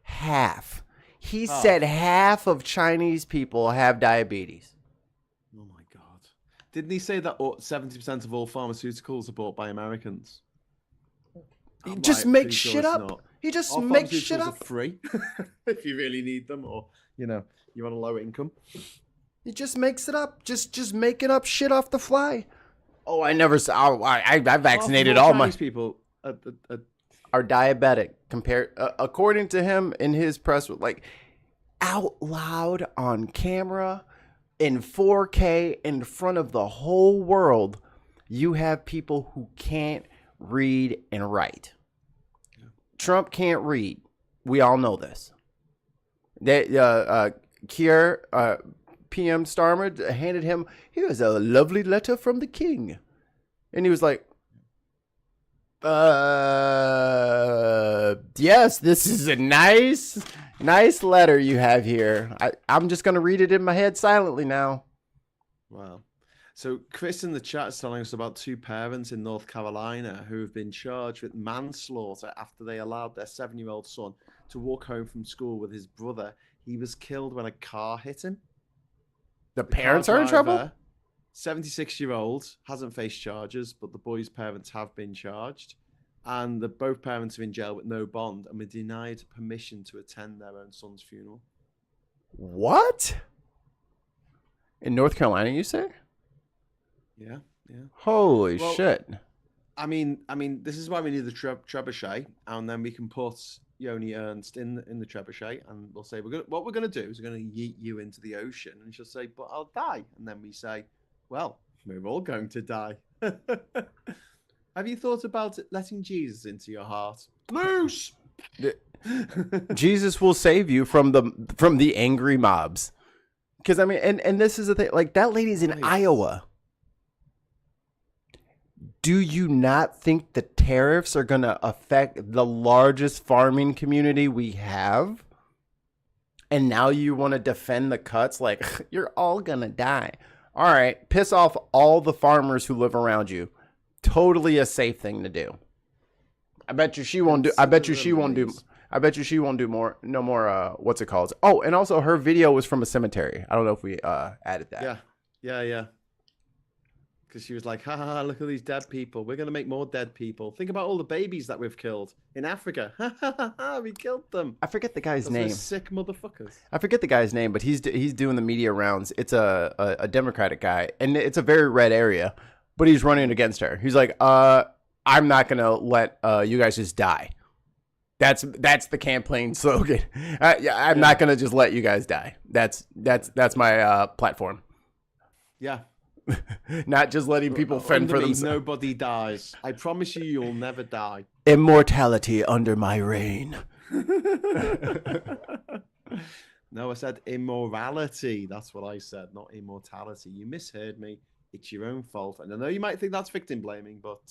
Half. He said half of Chinese people have diabetes. Oh my God. Didn't he say that 70% of all pharmaceuticals are bought by Americans? He I'm just like, makes pretty sure shit it's up. not. He just All makes shit pharmaceuticals are up. free if you really need them, or you're on a low income. He just makes it up. Just making up shit off the fly. Oh, I never saw. I vaccinated all my Chinese people. Are diabetic compared, according to him in his press, like out loud on camera in 4K in front of the whole world. You have people who can't read and write. Trump can't read. We all know this. Kier, PM Starmer handed him, here's a lovely letter from the king. And he was like, yes, this is a nice letter you have here. I'm just going to read it in my head silently now. Wow. So Chris in the chat is telling us about two parents in North Carolina who have been charged with manslaughter after they allowed their 7-year-old son to walk home from school with his brother. He was killed when a car hit him. The parents are in trouble? 76-year-old hasn't faced charges, but the boy's parents have been charged. And both parents are in jail with no bond and were denied permission to attend their own son's funeral. What? In North Carolina, you say? Yeah. Holy shit. I mean, this is why we need the trebuchet, and then we can put Yoni Ernst in the trebuchet, and we'll say what we're gonna do is we're gonna yeet you into the ocean, and she'll say, "But I'll die," and then we say, "Well, we're all going to die." Have you thought about letting Jesus into your heart? Loose. Jesus will save you from the angry mobs. Because I mean, and this is the thing. Like that lady's in Iowa. Do you not think the tariffs are going to affect the largest farming community we have? And now you want to defend the cuts like you're all going to die. All right, piss off all the farmers who live around you. Totally a safe thing to do. I bet you she won't do. I bet you she won't do. I bet you she won't do more. No more. What's it called? Oh, and also her video was from a cemetery. I don't know if we added that. Yeah. Because she was like, ha ha ha, look at these dead people. We're going to make more dead people. Think about all the babies that we've killed in Africa. Ha ha ha ha, we killed them. I forget the guy's name. Sick motherfuckers. I forget the guy's name, but he's doing the media rounds. It's a Democratic guy, and it's a very red area, but he's running against her. He's like, I'm not going to let you guys just die. That's the campaign slogan. I'm not going to just let you guys die. That's my platform. Yeah. Not just letting people fend for themselves. Nobody dies. I promise you'll never die. Immortality under my reign. No, I said immorality. That's what I said, not immortality. You misheard me. It's your own fault. And I know you might think that's victim blaming, but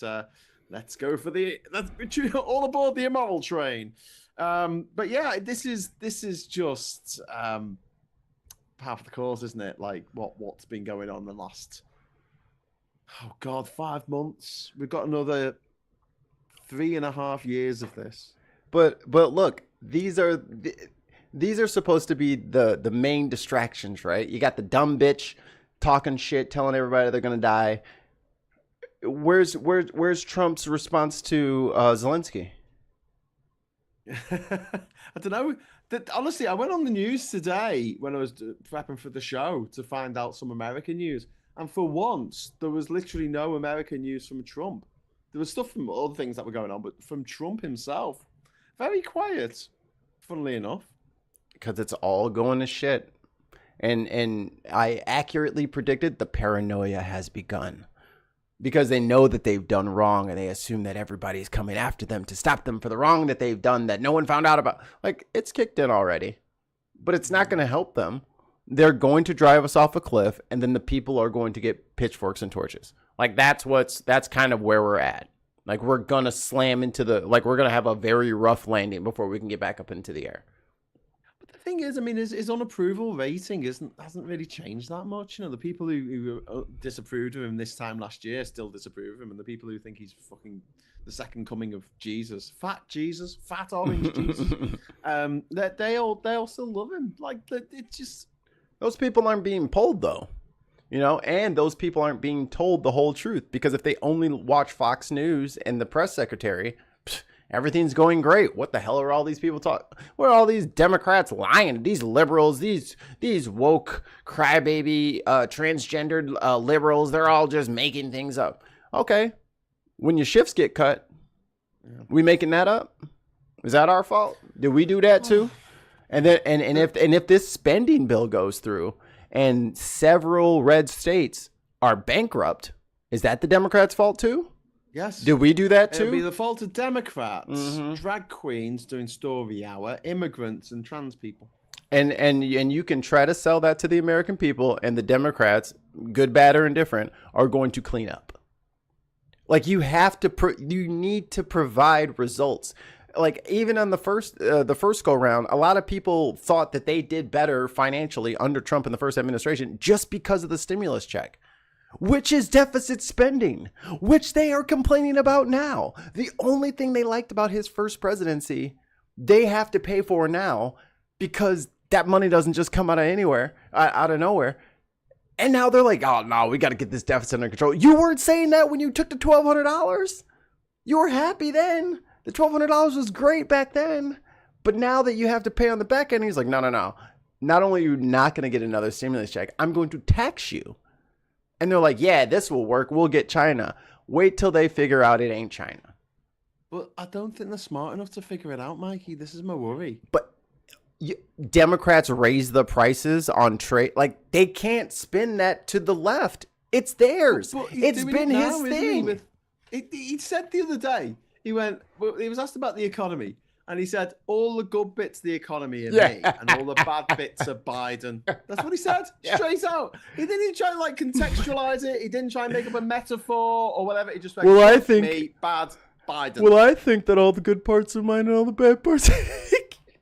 let's go for all aboard the immoral train. But yeah, this is just half the course, isn't it? Like what's been going on the last 5 months. We've got another 3.5 years of this. But look, these are supposed to be the main distractions, right? You got the dumb bitch talking shit, telling everybody they're gonna die. Where's Trump's response to Zelensky? I don't know. Honestly, I went on the news today when I was prepping for the show to find out some American news. And for once, there was literally no American news from Trump. There was stuff from other things that were going on, but from Trump himself, very quiet, funnily enough. Because it's all going to shit. And I accurately predicted the paranoia has begun. Because they know that they've done wrong and they assume that everybody's coming after them to stop them for the wrong that they've done that no one found out about. Like, it's kicked in already. But it's not going to help them. They're going to drive us off a cliff, and then the people are going to get pitchforks and torches. Like, that's kind of where we're at. Like, we're going to slam into we're going to have a very rough landing before we can get back up into the air. But the thing is, I mean, his unapproval rating hasn't really changed that much. You know, the people who disapproved of him this time last year still disapprove of him, and the people who think he's fucking the second coming of Jesus, fat orange Jesus, they all still love him. Like, it's just... Those people aren't being polled, though. and those people aren't being told the whole truth, because if they only watch Fox News and the press secretary, everything's going great. What the hell are all these people talking? What are all these Democrats lying? These liberals, these woke crybaby transgendered liberals, they're all just making things up. Okay, when your shifts get cut, we making that up? Is that our fault? Did we do that too? And then if this spending bill goes through and several red states are bankrupt, is that the Democrats' fault too? Yes. Did we do that too? It'll be the fault of Democrats, drag queens doing story hour, immigrants, and trans people. And you can try to sell that to the American people, and the Democrats, good, bad, or indifferent, are going to clean up. Like, you need to provide results. Like, even on the first go round, a lot of people thought that they did better financially under Trump in the first administration just because of the stimulus check, which is deficit spending, which they are complaining about now. The only thing they liked about his first presidency, they have to pay for now, because that money doesn't just come out of nowhere. And now they're like, oh no, we got to get this deficit under control. You weren't saying that when you took the $1,200. You were happy then. The $1,200 was great back then. But now that you have to pay on the back end, he's like, no. Not only are you not going to get another stimulus check, I'm going to tax you. And they're like, yeah, this will work. We'll get China. Wait till they figure out it ain't China. But I don't think they're smart enough to figure it out, Mikey. This is my worry. But Democrats raise the prices on trade. Like, they can't spin that to the left. It's theirs. But it's been his thing. He said the other day, he was asked about the economy. And he said, all the good bits of the economy are me, and all the bad bits are Biden. That's what he said, straight out. He didn't even try to contextualize it. He didn't try and make up a metaphor or whatever. He just went, me, bad, Biden. Well, I think that all the good parts are mine and all the bad parts are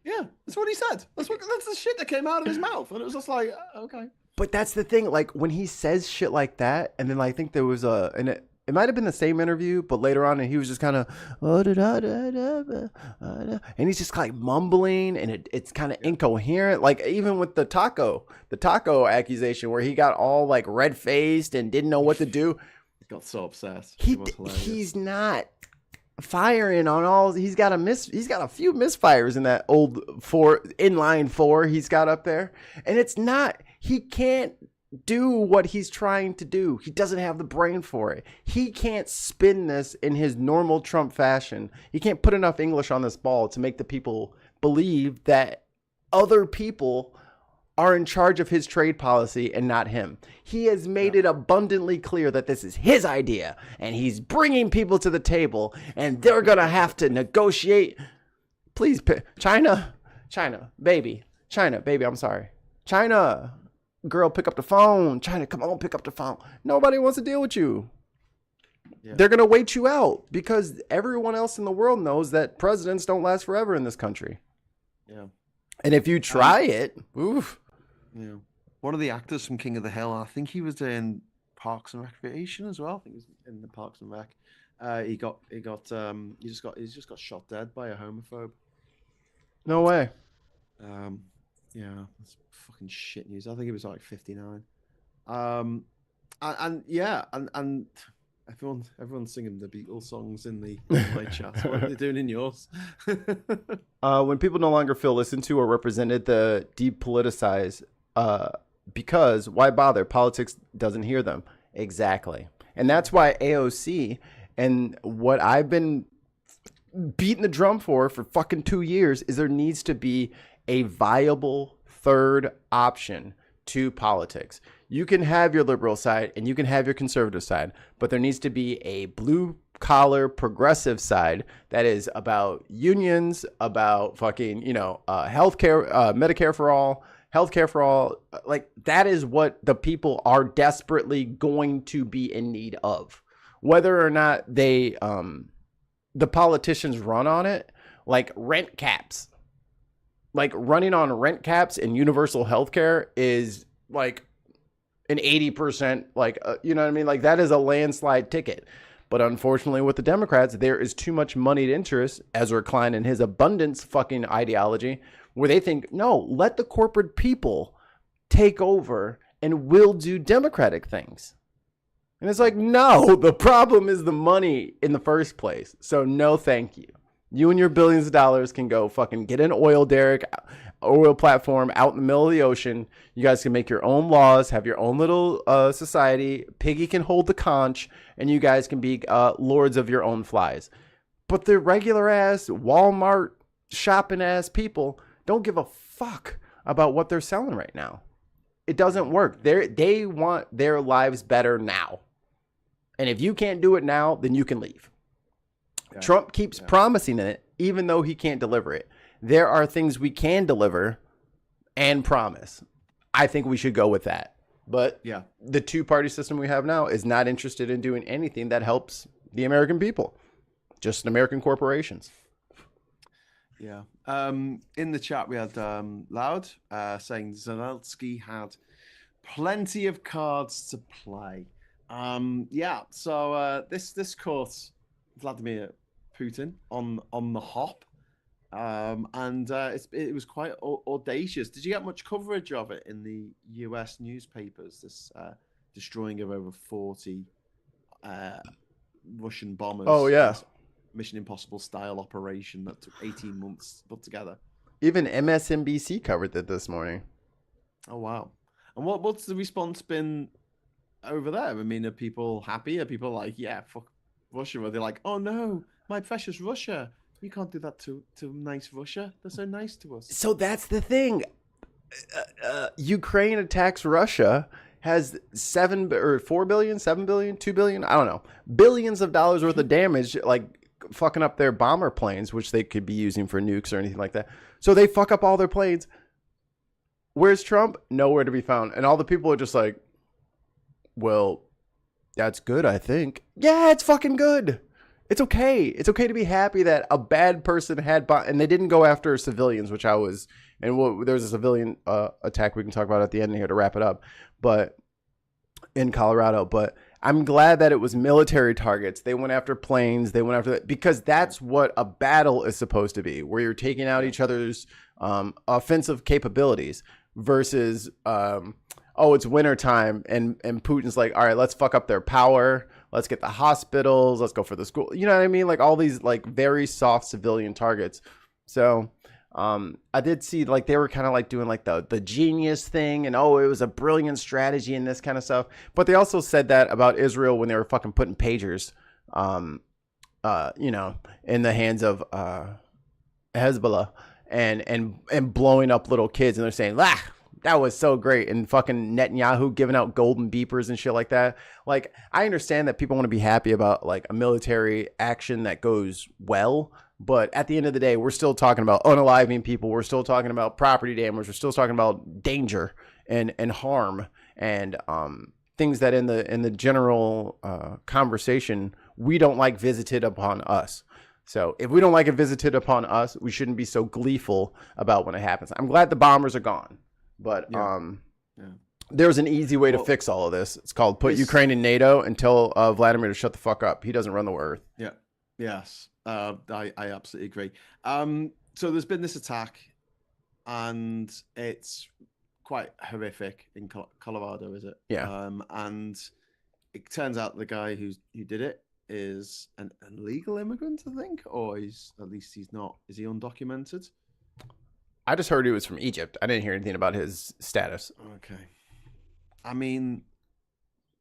Yeah, that's what he said. That's the shit that came out of his mouth. And it was just like, okay. But that's the thing. Like, when he says shit like that, and then I think there was it might have been the same interview, but later on, and he was just kind of, and he's just like mumbling, and it's kind of incoherent. Like, even with the taco accusation, where he got all like red faced and didn't know what to do. He got so obsessed. He's not firing on all. He's got a few misfires in that old inline four he's got up there, and it's not. He can't do what he's trying to do. He doesn't have the brain for it. He can't spin this in his normal Trump fashion. He can't put enough English on this ball to make the people believe that other people are in charge of his trade policy and not him. He has made it abundantly clear that this is his idea, and he's bringing people to the table, and they're going to have to negotiate. Please, China, baby, I'm sorry. China, girl, pick up the phone. China, come on, pick up the phone. Nobody wants to deal with you. Yeah. They're going to wait you out, because everyone else in the world knows that presidents don't last forever in this country. Yeah. And if you try it, oof. Yeah. One of the actors from King of the Hill, I think he was in Parks and Recreation as well. I think he was in the Parks and Rec. He just got shot dead by a homophobe. No way. Yeah, that's fucking shit news. I think it was like 59. And everyone's singing the Beatles songs in the live chat. What are they doing in yours? When people no longer feel listened to or represented, the depoliticize, because why bother? Politics doesn't hear them. Exactly. And that's why AOC, and what I've been beating the drum for fucking 2 years, is there needs to be a viable third option to politics. You can have your liberal side and you can have your conservative side, but there needs to be a blue collar progressive side that is about unions, about fucking, healthcare, Medicare for all, healthcare for all. Like, that is what the people are desperately going to be in need of. Whether or not they, the politicians run on it, like rent caps. Like, running on rent caps and universal healthcare is like an 80%, you know what I mean? Like, that is a landslide ticket. But unfortunately, with the Democrats, there is too much moneyed interest, Ezra Klein and his abundance fucking ideology, where they think, no, let the corporate people take over and will do democratic things. And it's like, no, the problem is the money in the first place. So no, thank you. You and your billions of dollars can go fucking get an oil platform out in the middle of the ocean. You guys can make your own laws, have your own little society. Piggy can hold the conch, and you guys can be lords of your own flies. But the regular ass Walmart shopping ass people don't give a fuck about what they're selling right now. It doesn't work. They want their lives better now. And if you can't do it now, then you can leave. Yeah. Trump keeps promising it, even though he can't deliver it. There are things we can deliver and promise. I think we should go with that. But the two-party system we have now is not interested in doing anything that helps the American people. Just American corporations. Yeah. In the chat, we had Loud saying Zelensky had plenty of cards to play. So this caught Vladimir Putin on the hop. It was quite audacious. Did you get much coverage of it in the US newspapers? This destroying of over 40 Russian bombers. Oh yeah, Mission Impossible style operation that took 18 months to put together. Even MSNBC covered it this morning. Oh wow! And what's the response been over there? I mean, are people happy? Are people like, yeah, fuck Russia? Or are they like, oh no, my precious Russia? You can't do that to nice Russia. They're so nice to us. So that's the thing. Ukraine attacks Russia, has 7 or 4 billion, 7 billion, 2 billion, I don't know, billions of dollars worth of damage, like fucking up their bomber planes, which they could be using for nukes or anything like that. So they fuck up all their planes. Where's Trump? Nowhere to be found. And all the people are just like, well, that's good, I think. Yeah, it's fucking good. It's okay. It's okay to be happy that a bad person had and they didn't go after civilians, which I was. And there's a civilian attack we can talk about at the end here to wrap it up, but in Colorado. But I'm glad that it was military targets. They went after planes. They went after that because that's what a battle is supposed to be, where you're taking out each other's offensive capabilities versus, it's wintertime and Putin's like, all right, let's fuck up their power. Let's get the hospitals. Let's go for the school. You know what I mean? Like all these like very soft civilian targets. So I did see like they were kind of like doing like the genius thing and it was a brilliant strategy and this kind of stuff. But they also said that about Israel when they were fucking putting pagers, in the hands of Hezbollah and blowing up little kids. And they're saying, that was so great. And fucking Netanyahu giving out golden beepers and shit like that. Like, I understand that people want to be happy about like a military action that goes well. But at the end of the day, we're still talking about unaliving people. We're still talking about property damage. We're still talking about danger and harm and things that in the general conversation, we don't like visited upon us. So if we don't like it visited upon us, we shouldn't be so gleeful about when it happens. I'm glad the bombers are gone. But there's an easy way to fix all of this. It's called put Ukraine in NATO and tell Vladimir to shut the fuck up. He doesn't run the earth. Yeah. Yes. I absolutely agree. So there's been this attack, and it's quite horrific in Colorado, is it? Yeah. And it turns out the guy who did it is an illegal immigrant, I think, or he's not. Is he undocumented? I just heard he was from Egypt. I didn't hear anything about his status. Okay. I mean,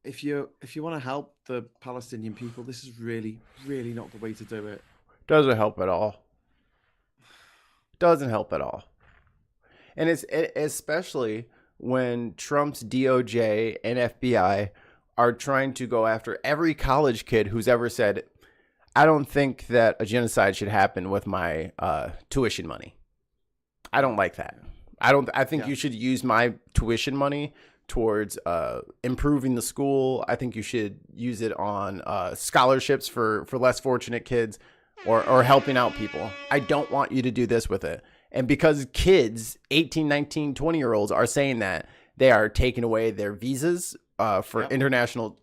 if you want to help the Palestinian people, this is really, really not the way to do it. Doesn't help at all. Doesn't help at all. And it's especially when Trump's DOJ and FBI are trying to go after every college kid who's ever said, I don't think that a genocide should happen with my tuition money. I don't like that. I think you should use my tuition money towards improving the school. I think you should use it on scholarships for less fortunate kids or helping out people. I don't want you to do this with it. And because kids, 18, 19, 20-year-olds are saying that, they are taking away their visas for international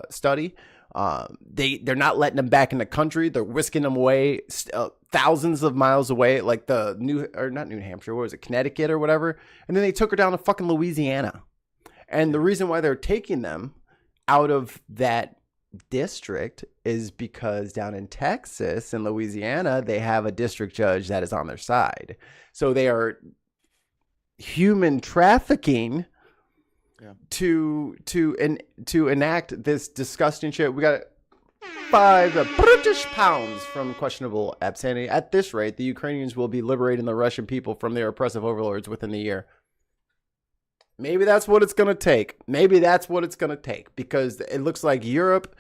study. They're not letting them back in the country. They're whisking them away thousands of miles away, like not New Hampshire, what was it, Connecticut or whatever. And then they took her down to fucking Louisiana. And the reason why they're taking them out of that district is because down in Texas and Louisiana, they have a district judge that is on their side. So they are human trafficking to enact this disgusting shit. We got 5 British pounds from questionable obscenity. At this rate, the Ukrainians will be liberating the Russian people from their oppressive overlords within the year. Maybe that's what it's going to take. Maybe that's what it's going to take, because it looks like Europe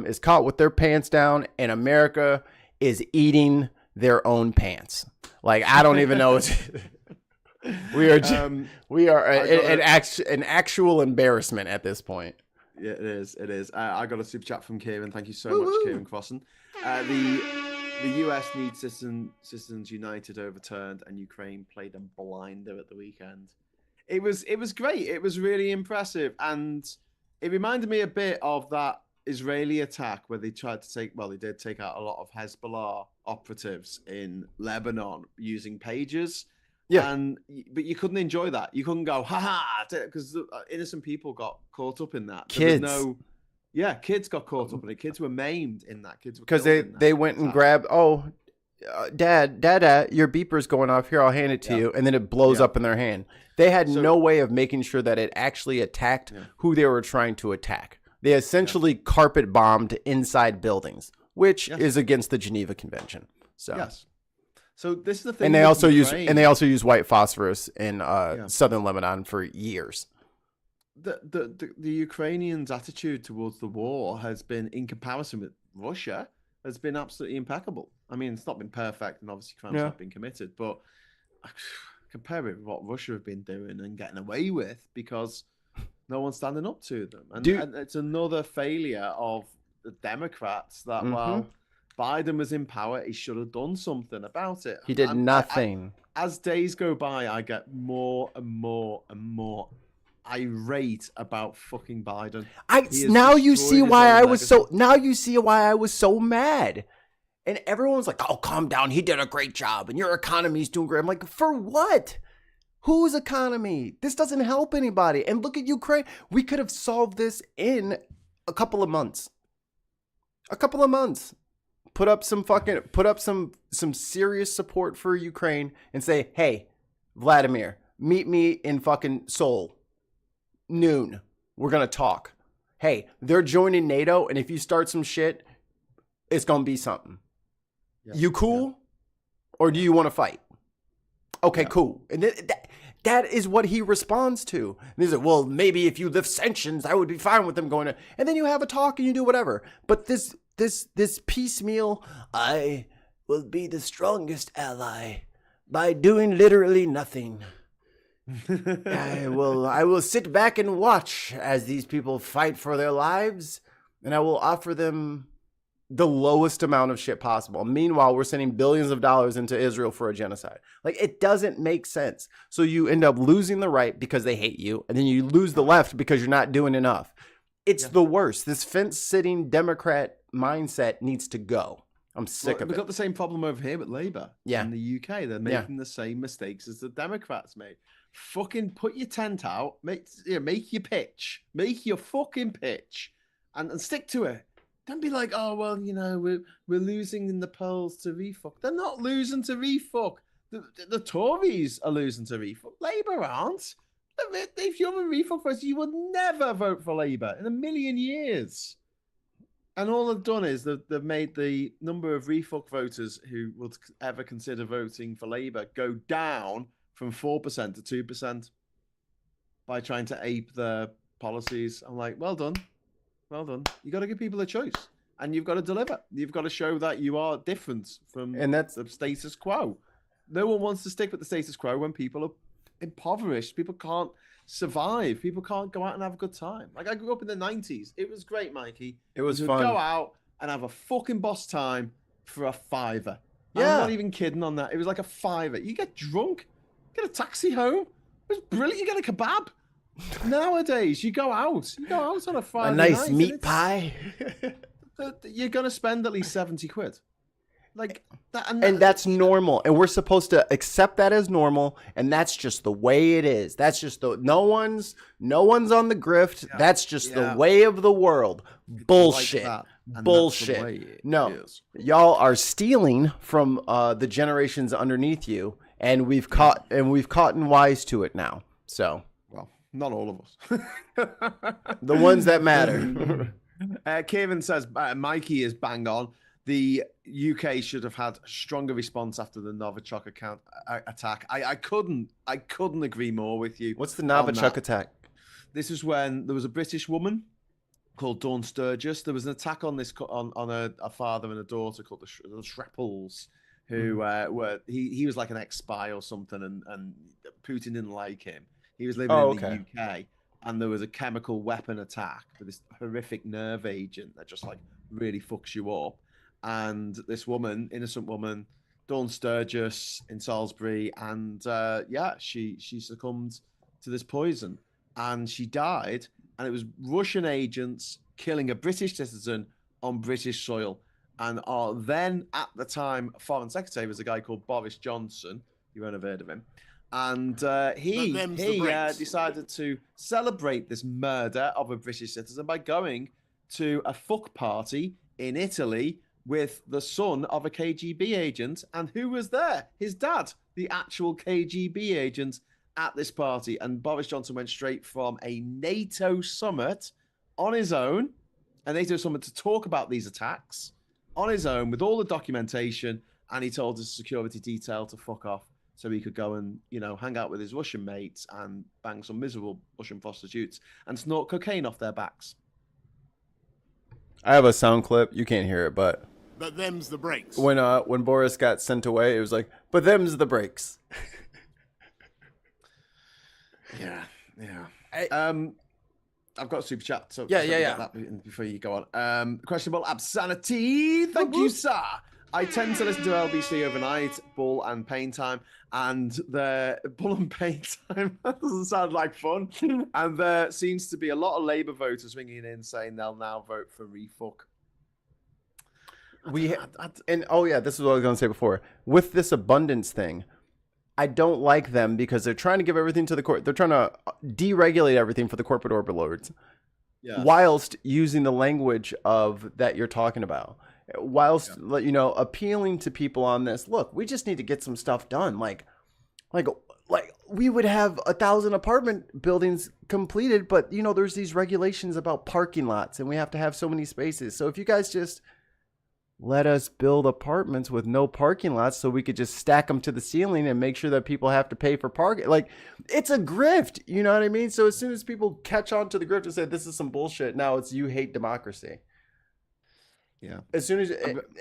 is caught with their pants down and America is eating their own pants. Like, I don't even know. We are an actual embarrassment at this point. Yeah, it is. It is. I got a super chat from Kieran. Thank you so much, Kieran Crossan. The US needs Citizens United overturned, and Ukraine played a blinder at the weekend. It was great. It was really impressive, and it reminded me a bit of that Israeli attack where they tried to take. Well, they did take out a lot of Hezbollah operatives in Lebanon using pagers. Yeah, but you couldn't enjoy that. You couldn't go, ha, because innocent people got caught up in that. Kids. Kids got caught up in it. Kids were maimed in that. Kids were because they went and grabbed. Dad, your beeper's going off. Here, I'll hand it to you, and then it blows up in their hand. They had no way of making sure that it actually attacked who they were trying to attack. They essentially carpet bombed inside buildings, which is against the Geneva Convention. So yes. So this is the thing. And they also use white phosphorus in southern Lebanon for years. The Ukrainians' attitude towards the war has been, in comparison with Russia, has been absolutely impeccable. I mean, it's not been perfect, and obviously crimes have been committed, but compare it with what Russia have been doing and getting away with, because no one's standing up to them. And it's another failure of the Democrats that, while Biden was in power, he should have done something about it. He did nothing. As days go by, I get more and more and more irate about fucking Biden. Now you see why I was so mad. And everyone's like, "Oh, calm down. He did a great job, and your economy's doing great." I'm like, "For what? Whose economy? This doesn't help anybody." And look at Ukraine. We could have solved this in a couple of months. Put up some serious support for Ukraine and say, "Hey, Vladimir, meet me in fucking Seoul. Noon. We're going to talk. Hey, they're joining NATO, and if you start some shit, it's going to be something. Yeah. You cool? Or do you want to fight? Okay, cool." And that is what he responds to. And he's like, "Well, maybe if you lift sanctions, I would be fine with them going to..." And then you have a talk and you do whatever. But this piecemeal, "I will be the strongest ally by doing literally nothing. I will sit back and watch as these people fight for their lives, and I will offer them the lowest amount of shit possible. Meanwhile, we're sending billions of dollars into Israel for a genocide." Like, it doesn't make sense. So you end up losing the right because they hate you, and then you lose the left because you're not doing enough. It's the worst. This fence-sitting Democrat mindset needs to go. I'm sick of it. We've got the same problem over here with Labour in the UK. They're making the same mistakes as the Democrats made. Fucking put your tent out, make your pitch, make your fucking pitch, and stick to it. Don't be like, "Oh, well, we're losing in the polls to refuck." They're not losing to refuck. The Tories are losing to refuck. Labour aren't. If you're a refuck voter, you would never vote for Labour in a million years. And all they've done is they've made the number of refuck voters who would ever consider voting for Labour go down from 4% to 2% by trying to ape their policies. I'm like, well done. You got to give people a choice, and you've got to deliver. You've got to show that you are different from the status quo. No one wants to stick with the status quo when people are impoverished. People can't survive. People can't go out and have a good time. Like, I grew up in the 90s. It was great, Mikey. It was fun. Go out and have a fucking boss time for a $5. Yeah. I'm not even kidding on that. It was like a $5. You get drunk, get a taxi home. It was brilliant. You get a kebab. Nowadays, you go out on a Friday night. A nice night, meat pie. You're going to spend at least 70 quid. Like that, and that's normal, and we're supposed to accept that as normal, and that's just the way it is. That's just no one's on the grift. Yeah. That's just the way of the world. Bullshit. Like bullshit. No, y'all are stealing from the generations underneath you, and we've caught and wise to it now. So, well, not all of us. The ones that matter. Kevin says Mikey is bang on. The UK should have had a stronger response after the Novichok attack. I couldn't agree more with you. What's the Novichok attack? This is when there was a British woman called Dawn Sturgis. There was an attack on this on a father and a daughter called the Schreppels, who were he was like an ex-spy or something, and Putin didn't like him. He was living in the UK, and there was a chemical weapon attack with this horrific nerve agent that just like really fucks you up. And this woman, innocent woman, Dawn Sturgis in Salisbury, and she succumbed to this poison, and she died. And it was Russian agents killing a British citizen on British soil. And our then at the time Foreign Secretary was a guy called Boris Johnson. You won't have heard of him. And he decided to celebrate this murder of a British citizen by going to a fuck party in Italy with the son of a KGB agent. And who was there? His dad, the actual KGB agent at this party. And Boris Johnson went straight from a NATO summit on his own, a NATO summit to talk about these attacks on his own with all the documentation. And he told his security detail to fuck off so he could go and, hang out with his Russian mates and bang some miserable Russian prostitutes and snort cocaine off their backs. I have a sound clip. You can't hear it, but them's the breaks. When Boris got sent away, it was like, but them's the breaks. Yeah. I've got a super chat. So yeah. That before you go on. Questionable obscenity. Thank you, sir. I tend to listen to LBC overnight, Bull and Pain Time, and the Bull and Pain Time doesn't sound like fun. And there seems to be a lot of Labour voters ringing in saying they'll now vote for refuck. This is what I was going to say before. With this abundance thing, I don't like them because they're trying to give everything to the court. They're trying to deregulate everything for the corporate overlords, whilst using the language of that you're talking about. Whilst appealing to people on this. Look, we just need to get some stuff done. Like we would have 1,000 apartment buildings completed, but there's these regulations about parking lots, and we have to have so many spaces. So if you guys just let us build apartments with no parking lots so we could just stack them to the ceiling and make sure that people have to pay for parking. Like, it's a grift, you know what I mean? So as soon as people catch on to the grift and say, this is some bullshit, now it's you hate democracy. Yeah. As soon as,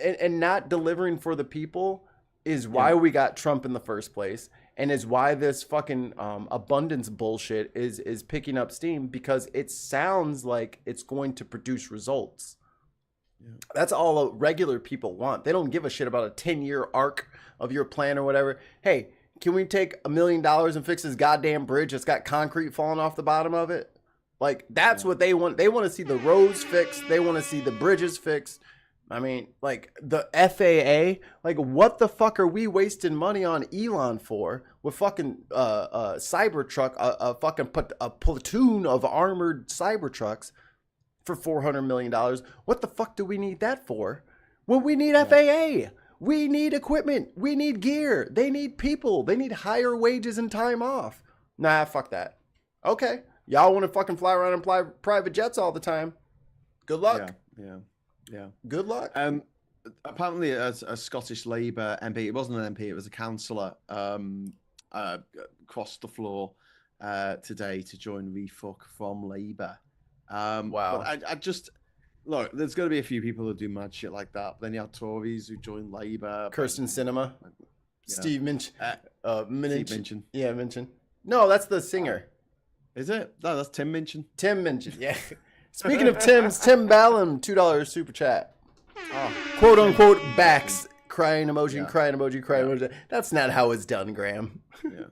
and not delivering for the people is why we got Trump in the first place, and is why this fucking abundance bullshit is picking up steam, because it sounds like it's going to produce results. Yeah. That's all regular people want. They don't give a shit about a 10-year arc of your plan or whatever. Hey, can we take $1 million and fix this goddamn bridge that's got concrete falling off the bottom of it? Like, that's what they want. They want to see the roads fixed. They want to see the bridges fixed. I mean, like, the FAA, like, what the fuck are we wasting money on Elon for with fucking Cybertruck, a platoon of armored Cybertrucks for $400 million? What the fuck do we need that for? Well, we need FAA. We need equipment. We need gear. They need people. They need higher wages and time off. Nah, fuck that. Okay. Y'all want to fucking fly around in private jets all the time. Good luck. Yeah. Good luck. Apparently, a Scottish Labour MP, it wasn't an MP, it was a councillor, crossed the floor today to join Refuck from Labour. Wow. But I just look. There's going to be a few people who do mad shit like that. But then you have Tories who join Labour. Kirsten Sinema, Steve Minchin, Steve Minchin. Yeah, Minchin. No, that's the singer. Is it? No, that's Tim Minchin. Tim Minchin. Yeah. Speaking of Tim's, Tim Ballum, $2 super chat. Quote unquote backs. Crying emoji, crying emoji, crying emoji. That's not how it's done, Graham. Yeah.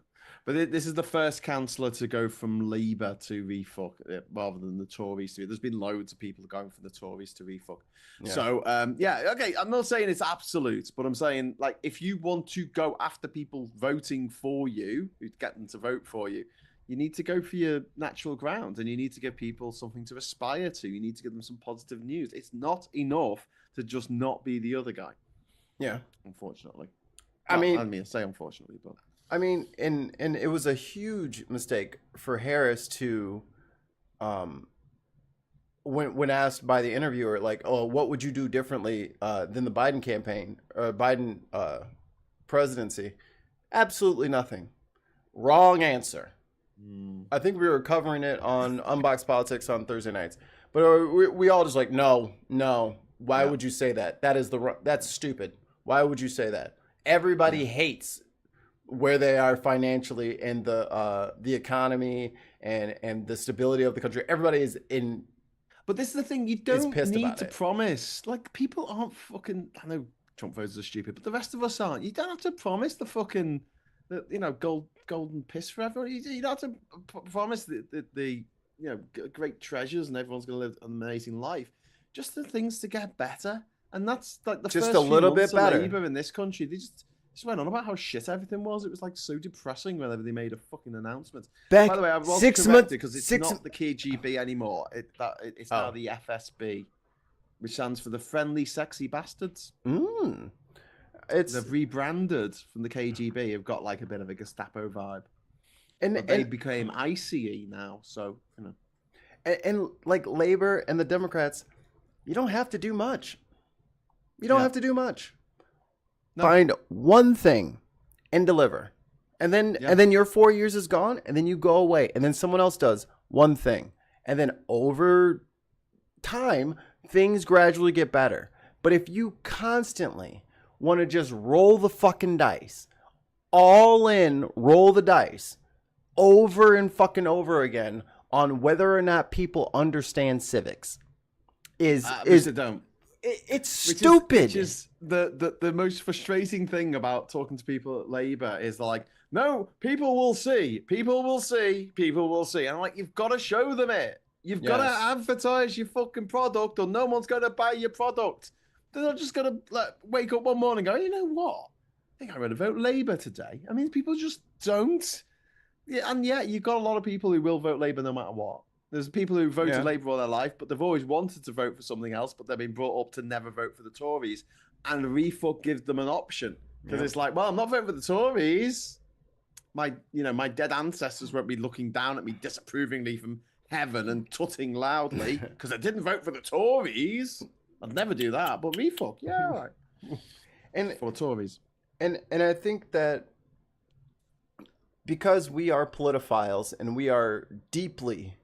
But this is the first councillor to go from Labour to refuck rather than the Tories to. There's been loads of people going from the Tories to refuck. Yeah. So okay, I'm not saying it's absolute, but I'm saying like if you want to go after people voting for you, get them to vote for you, you need to go for your natural ground, and you need to give people something to aspire to. You need to give them some positive news. It's not enough to just not be the other guy. Yeah, unfortunately. I say unfortunately, but. I mean, and it was a huge mistake for Harris to, when asked by the interviewer, like, oh, what would you do differently than the Biden campaign or Biden presidency? Absolutely nothing. Wrong answer. I think we were covering it on Unbox Politics on Thursday nights, but we all just like, no. Why would you say that? That's stupid. Why would you say that? Everybody hates where they are financially and the economy and the stability of the country. Everybody is in. But this is the thing, you don't need to promise. Like, people aren't fucking. I know Trump voters are stupid, but the rest of us aren't. You don't have to promise the fucking, golden piss for everyone. You don't have to promise the great treasures and everyone's going to live an amazing life. Just the things to get better, and that's like the just first a little few bit months of better. Labour in this country. They just went on about how shit everything was. It was like so depressing whenever they made a fucking announcement. By the way, I was 6 months because it's not the KGB anymore. It's now the FSB, which stands for the Friendly Sexy Bastards. They've rebranded from the KGB. Have got like a bit of a Gestapo vibe, and they became ICE now. So and like Labor and the Democrats, you don't have to do much. You don't have to do much. No. Find one thing and deliver. And then your 4 years is gone, and then you go away, and then someone else does one thing. And then over time, things gradually get better. But if you constantly want to just roll the fucking dice, all in, roll the dice, over and fucking over again on whether or not people understand civics, don't. It's stupid. Which is the most frustrating thing about talking to people at Labour is like, no, people will see. And I'm like, you've got to show them it. You've got to advertise your fucking product, or no one's going to buy your product. They're not just going to wake up one morning and go, you know what? I think I'm going to vote Labour today. I mean, people just don't. Yeah, and you've got a lot of people who will vote Labour no matter what. There's people who voted Labour all their life, but they've always wanted to vote for something else, but they've been brought up to never vote for the Tories. And refuck gives them an option. Because it's like, well, I'm not voting for the Tories. My dead ancestors won't be looking down at me disapprovingly from heaven and tutting loudly because I didn't vote for the Tories. I'd never do that, but refuck, all right. And for Tories. And I think that because we are politicophiles and we are deeply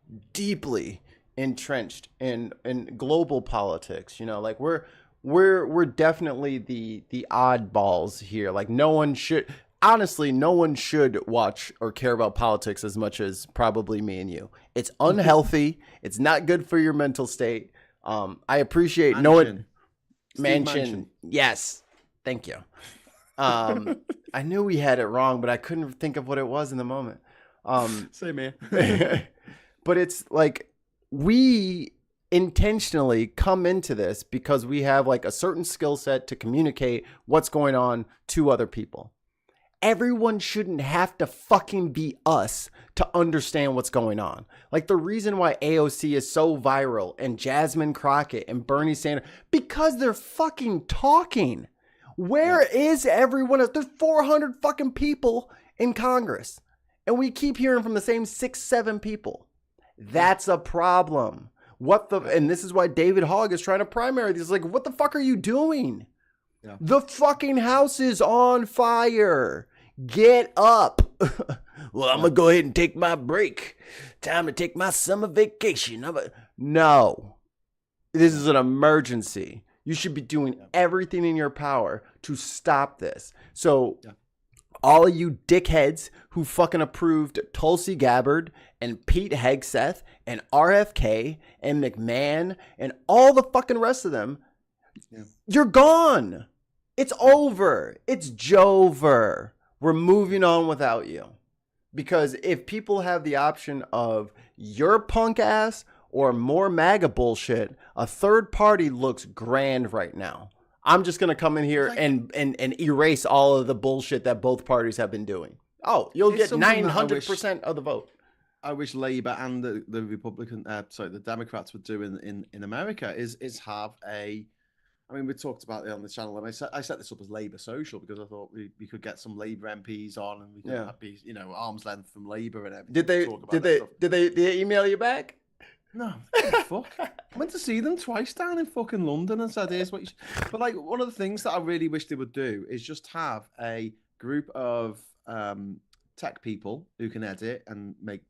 entrenched in global politics, like we're definitely the oddballs here. Like no one should watch or care about politics as much as probably me and you. It's unhealthy. It's not good for your mental state. I appreciate Manchin. Yes. Thank you. I knew we had it wrong, but I couldn't think of what it was in the moment. Same here. But it's like we intentionally come into this because we have like a certain skill set to communicate what's going on to other people. Everyone shouldn't have to fucking be us to understand what's going on. Like the reason why AOC is so viral and Jasmine Crockett and Bernie Sanders, because they're fucking talking. Where is everyone? There's 400 fucking people in Congress. And we keep hearing from the same 6-7 people. That's a problem. And this is why David Hogg is trying to primary these. Like, what the fuck are you doing? Yeah. The fucking house is on fire. Get up. Well, I'm going to go ahead and take my break. Time to take my summer vacation. No. This is an emergency. You should be doing everything in your power to stop this. So all of you dickheads who fucking approved Tulsi Gabbard and Pete Hegseth and RFK and McMahon and all the fucking rest of them, you're gone. It's over. It's Jover. We're moving on without you. Because if people have the option of your punk ass or more MAGA bullshit, a third party looks grand right now. I'm just going to come in here and erase all of the bullshit that both parties have been doing. Oh, you'll get 900% of the vote. I wish Labour and the the Democrats would do in America is have a. I mean, we talked about it on the channel, and I set this up as Labour Social because I thought we could get some Labour MPs on, and we could be arm's length from Labour and everything. Did they email you back? No, what the fuck. I went to see them twice down in fucking London and said, "Here's what you." But like, one of the things that I really wish they would do is just have a group of tech people who can edit and make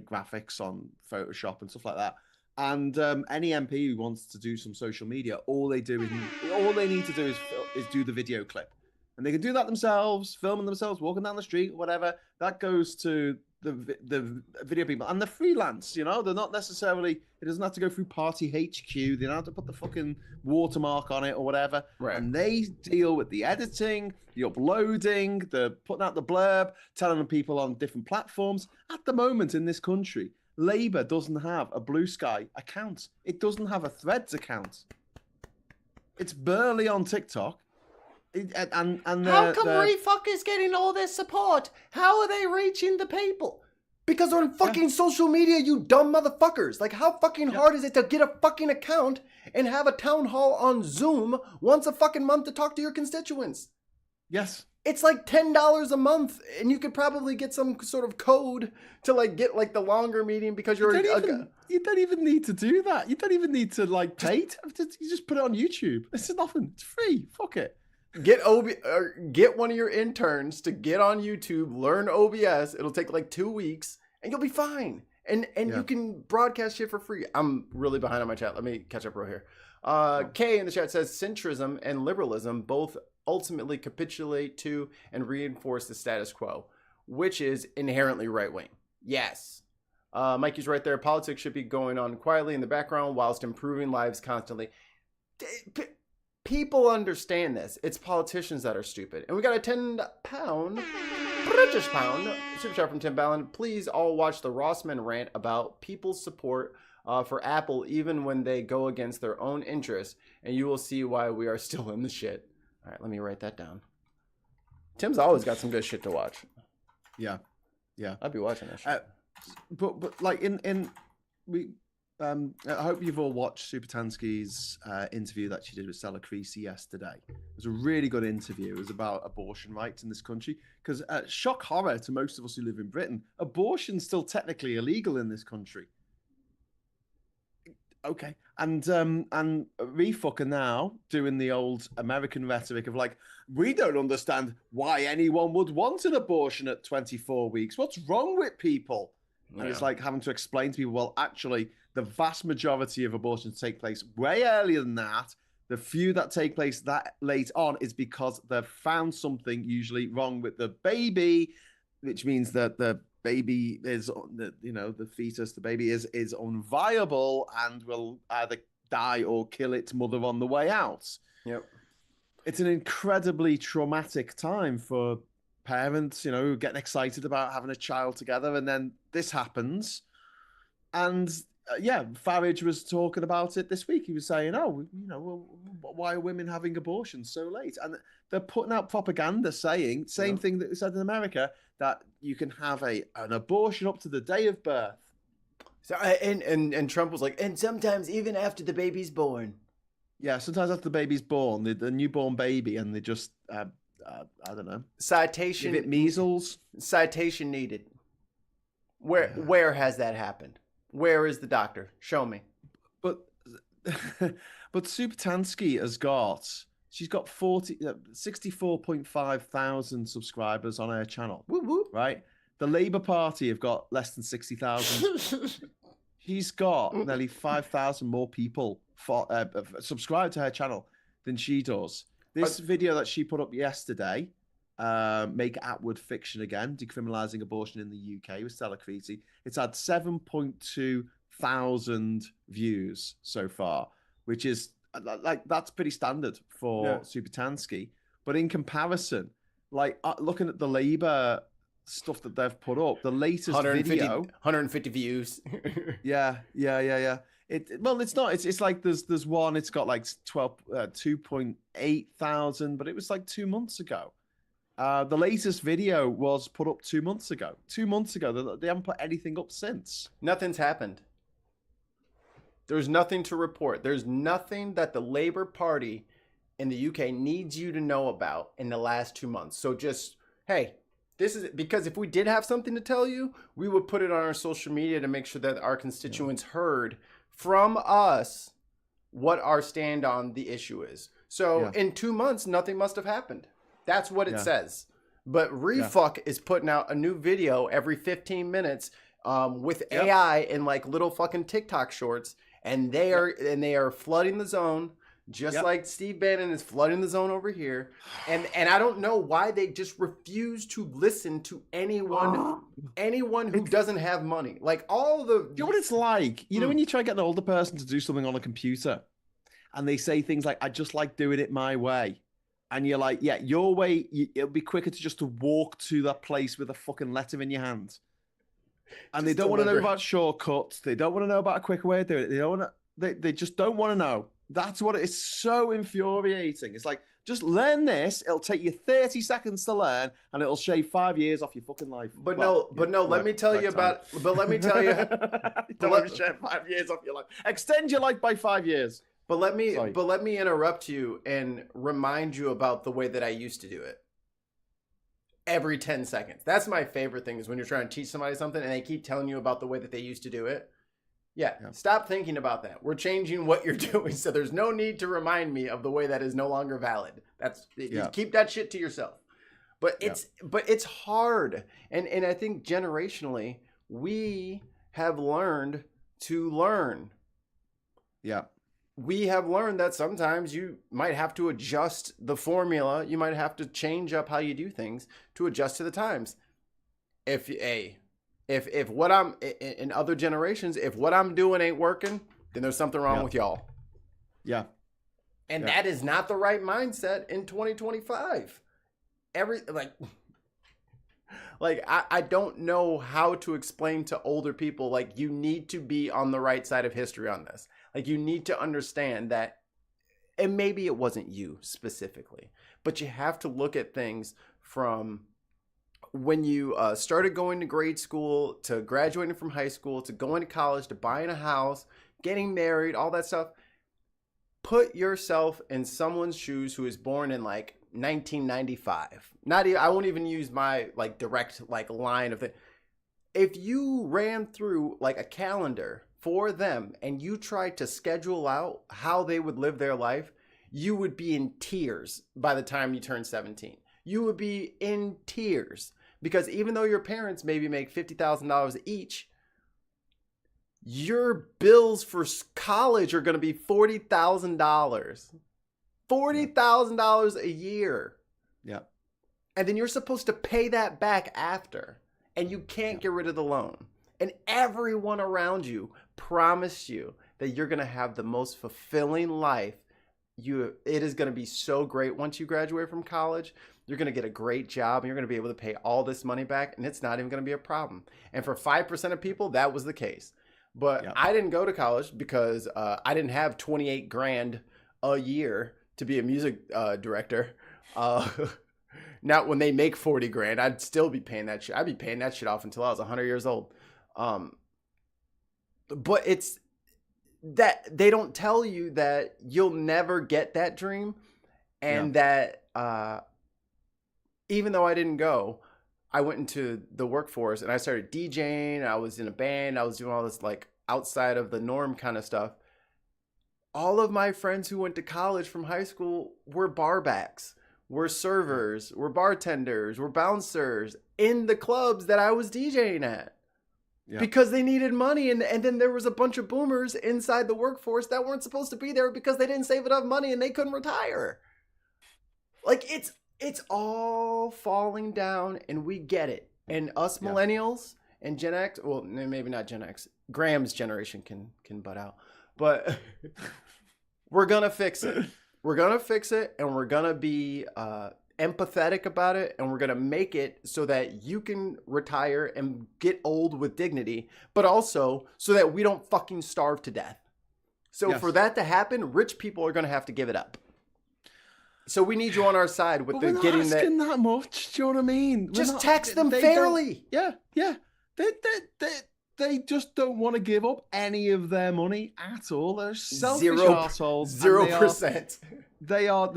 graphics on Photoshop and stuff like that. And any MP who wants to do some social media, all they need to do is do the video clip, and they can do that themselves, filming themselves, walking down the street, whatever. That goes to the video people, and they're freelance. They're not necessarily. It doesn't have to go through Party HQ. They don't have to put the fucking watermark on it or whatever. Right. And they deal with the editing, the uploading, the putting out the blurb, telling people on different platforms. At the moment in this country, Labour doesn't have a Blue Sky account. It doesn't have a Threads account. It's barely on TikTok. How come Refuck is getting all this support? How are they reaching the people? Because they're on fucking social media, you dumb motherfuckers. Like, how fucking hard is it to get a fucking account and have a town hall on Zoom once a fucking month to talk to your constituents? Yes. It's like $10 a month, and you could probably get some sort of code to like get like the longer meeting because you don't even need to do that. You don't even need to like pay. You just put it on YouTube. This is nothing. It's free. Fuck it. Get one of your interns to get on YouTube, learn OBS. It'll take like 2 weeks, and you'll be fine. And you can broadcast shit for free. I'm really behind on my chat. Let me catch up real here. Kay in the chat says centrism and liberalism both ultimately capitulate to and reinforce the status quo, which is inherently right wing. Yes. Mikey's right there. Politics should be going on quietly in the background whilst improving lives constantly. People understand this. It's politicians that are stupid. And we got a £10 British pound super chat from Tim Ballin. Please all watch the Rossman rant about people's support for Apple even when they go against their own interests, and you will see why we are still in the shit. All right, let me write that down. Tim's always got some good shit to watch. Yeah. I'd be watching that shit. But like I hope you've all watched Supertansky's interview that she did with Stella Creasy yesterday. It was a really good interview. It was about abortion rights in this country. Because shock horror to most of us who live in Britain, abortion's still technically illegal in this country. Okay, and Refuck are now doing the old American rhetoric of like, we don't understand why anyone would want an abortion at 24 weeks. What's wrong with people? And it's like having to explain to people, well, actually, the vast majority of abortions take place way earlier than that. The few that take place that late on is because they've found something usually wrong with the baby, which means that the baby is, the fetus, the baby is unviable and will either die or kill its mother on the way out. Yep. It's an incredibly traumatic time for parents, getting excited about having a child together, and then this happens. And Farage was talking about it this week. He was saying, why are women having abortions so late? And they're putting out propaganda saying, same thing that they said in America, that you can have an abortion up to the day of birth. So and Trump was like, and sometimes even after the baby's born. Yeah, sometimes after the baby's born, the newborn baby, and they just, I don't know. Citation. Give it measles. Citation needed. Where has that happened? Where is the doctor? Show me. But Supertansky she's got 64.5 thousand subscribers on her channel. Woo woo. Right? The Labour Party have got less than 60,000. She's got nearly 5,000 more people subscribed to her channel than she does. This video that she put up yesterday, Make Atwood Fiction Again, Decriminalising Abortion in the UK with Stella Creasy, it's had 7.2 thousand views so far, which is like, that's pretty standard for Supertansky. But in comparison, like looking at the Labour stuff that they've put up. The latest 150, video, 150 views. yeah. Well, it's not. It's like there's one. It's got like 2.8 thousand, but it was like 2 months ago. The latest video was put up 2 months ago. 2 months ago, they haven't put anything up since. Nothing's happened. There's nothing to report. There's nothing that the Labour Party in the UK needs you to know about in the last 2 months. So just, hey, this is because if we did have something to tell you, we would put it on our social media to make sure that our constituents heard from us what our stand on the issue is. So in 2 months, nothing must have happened. That's what it says. But Refuck is putting out a new video every 15 minutes with AI and like little fucking TikTok shorts. And they are flooding the zone, just like Steve Bannon is flooding the zone over here. And I don't know why they just refuse to listen to anyone who doesn't have money. Like all the... You know what it's like? You know when you try to get an older person to do something on a computer and they say things like, I just like doing it my way. And you're like, yeah, your way, it'll be quicker to walk to that place with a fucking letter in your hand. And they don't want to know about shortcuts. They don't want to know about a quicker way of doing it. They don't want to. They just don't want to know. That's what it is. So infuriating. It's like, just learn this. It'll take you 30 seconds to learn, and it'll shave 5 years off your fucking life. But let me tell you about. But let me tell you. Don't want to shave 5 years off your life. Extend your life by 5 years. But let me interrupt you and remind you about the way that I used to do it. Every 10 seconds. That's my favorite thing is when you're trying to teach somebody something and they keep telling you about the way that they used to do it. Yeah. Stop thinking about that. We're changing what you're doing. So there's no need to remind me of the way that is no longer valid. You keep that shit to yourself. But it's hard. And I think generationally we have learned to learn. Yeah. We have learned that sometimes you might have to adjust the formula. You might have to change up how you do things to adjust to the times. If what I'm in other generations, if what I'm doing ain't working, then there's something wrong with y'all. Yeah. And that is not the right mindset in 2025. I don't know how to explain to older people, like, you need to be on the right side of history on this. Like, you need to understand that, and maybe it wasn't you specifically, but you have to look at things from when you started going to grade school, to graduating from high school, to going to college, to buying a house, getting married, all that stuff. Put yourself in someone's shoes who is born in like 1995. I won't even use my like direct like line of it. If you ran through like a calendar for them and you tried to schedule out how they would live their life, you would be in tears by the time you turn 17. You would be in tears because even though your parents maybe make $50,000 each, your bills for college are going to be $40,000. $40,000 a year. Yeah. And then you're supposed to pay that back after. And you can't get rid of the loan. And everyone around you promised you that you're going to have the most fulfilling life. It is going to be so great once you graduate from college. You're going to get a great job and you're going to be able to pay all this money back. And it's not even going to be a problem. And for 5% of people, that was the case. But I didn't go to college because I didn't have 28 grand a year to be a music director. Now when they make 40 grand, I'd still be paying that shit. I'd be paying that shit off until I was 100 years old. But it's that they don't tell you that you'll never get that dream. And that even though I didn't go, I went into the workforce and I started DJing. I was in a band. I was doing all this like outside of the norm kind of stuff. All of my friends who went to college from high school were barbacks, were servers, were bartenders, were bouncers in the clubs that I was DJing at because they needed money. And then there was a bunch of boomers inside the workforce that weren't supposed to be there because they didn't save enough money and they couldn't retire. Like it's all falling down and we get it. And us millennials and Gen X, well, maybe not Gen X, Graham's generation can butt out. But we're going to fix it. We're going to fix it and we're going to be empathetic about it, and we're going to make it so that you can retire and get old with dignity, but also so that we don't fucking starve to death. So for that to happen, rich people are going to have to give it up. So we need you on our side with we're not asking that much. Do you know what I mean? Just tax them fairly. Yeah. They just don't want to give up any of their money at all. They're selfish assholes. 0%. They're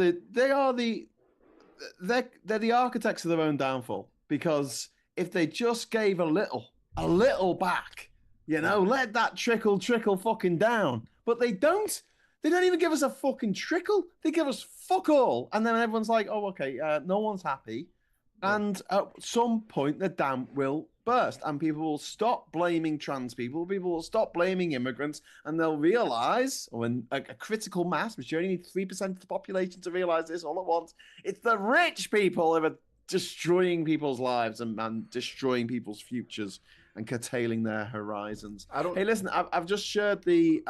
the architects of their own downfall, because if they just gave a little back, let that trickle fucking down. But they don't. They don't even give us a fucking trickle. They give us fuck all. And then everyone's like, oh, okay, no one's happy. And at some point, the dam will burst, and people will stop blaming trans people. People will stop blaming immigrants, and they'll realize, when a critical mass, which you only need 3% of the population to realize this all at once, it's the rich people who are destroying people's lives and destroying people's futures and curtailing their horizons. Hey, listen, I've just shared the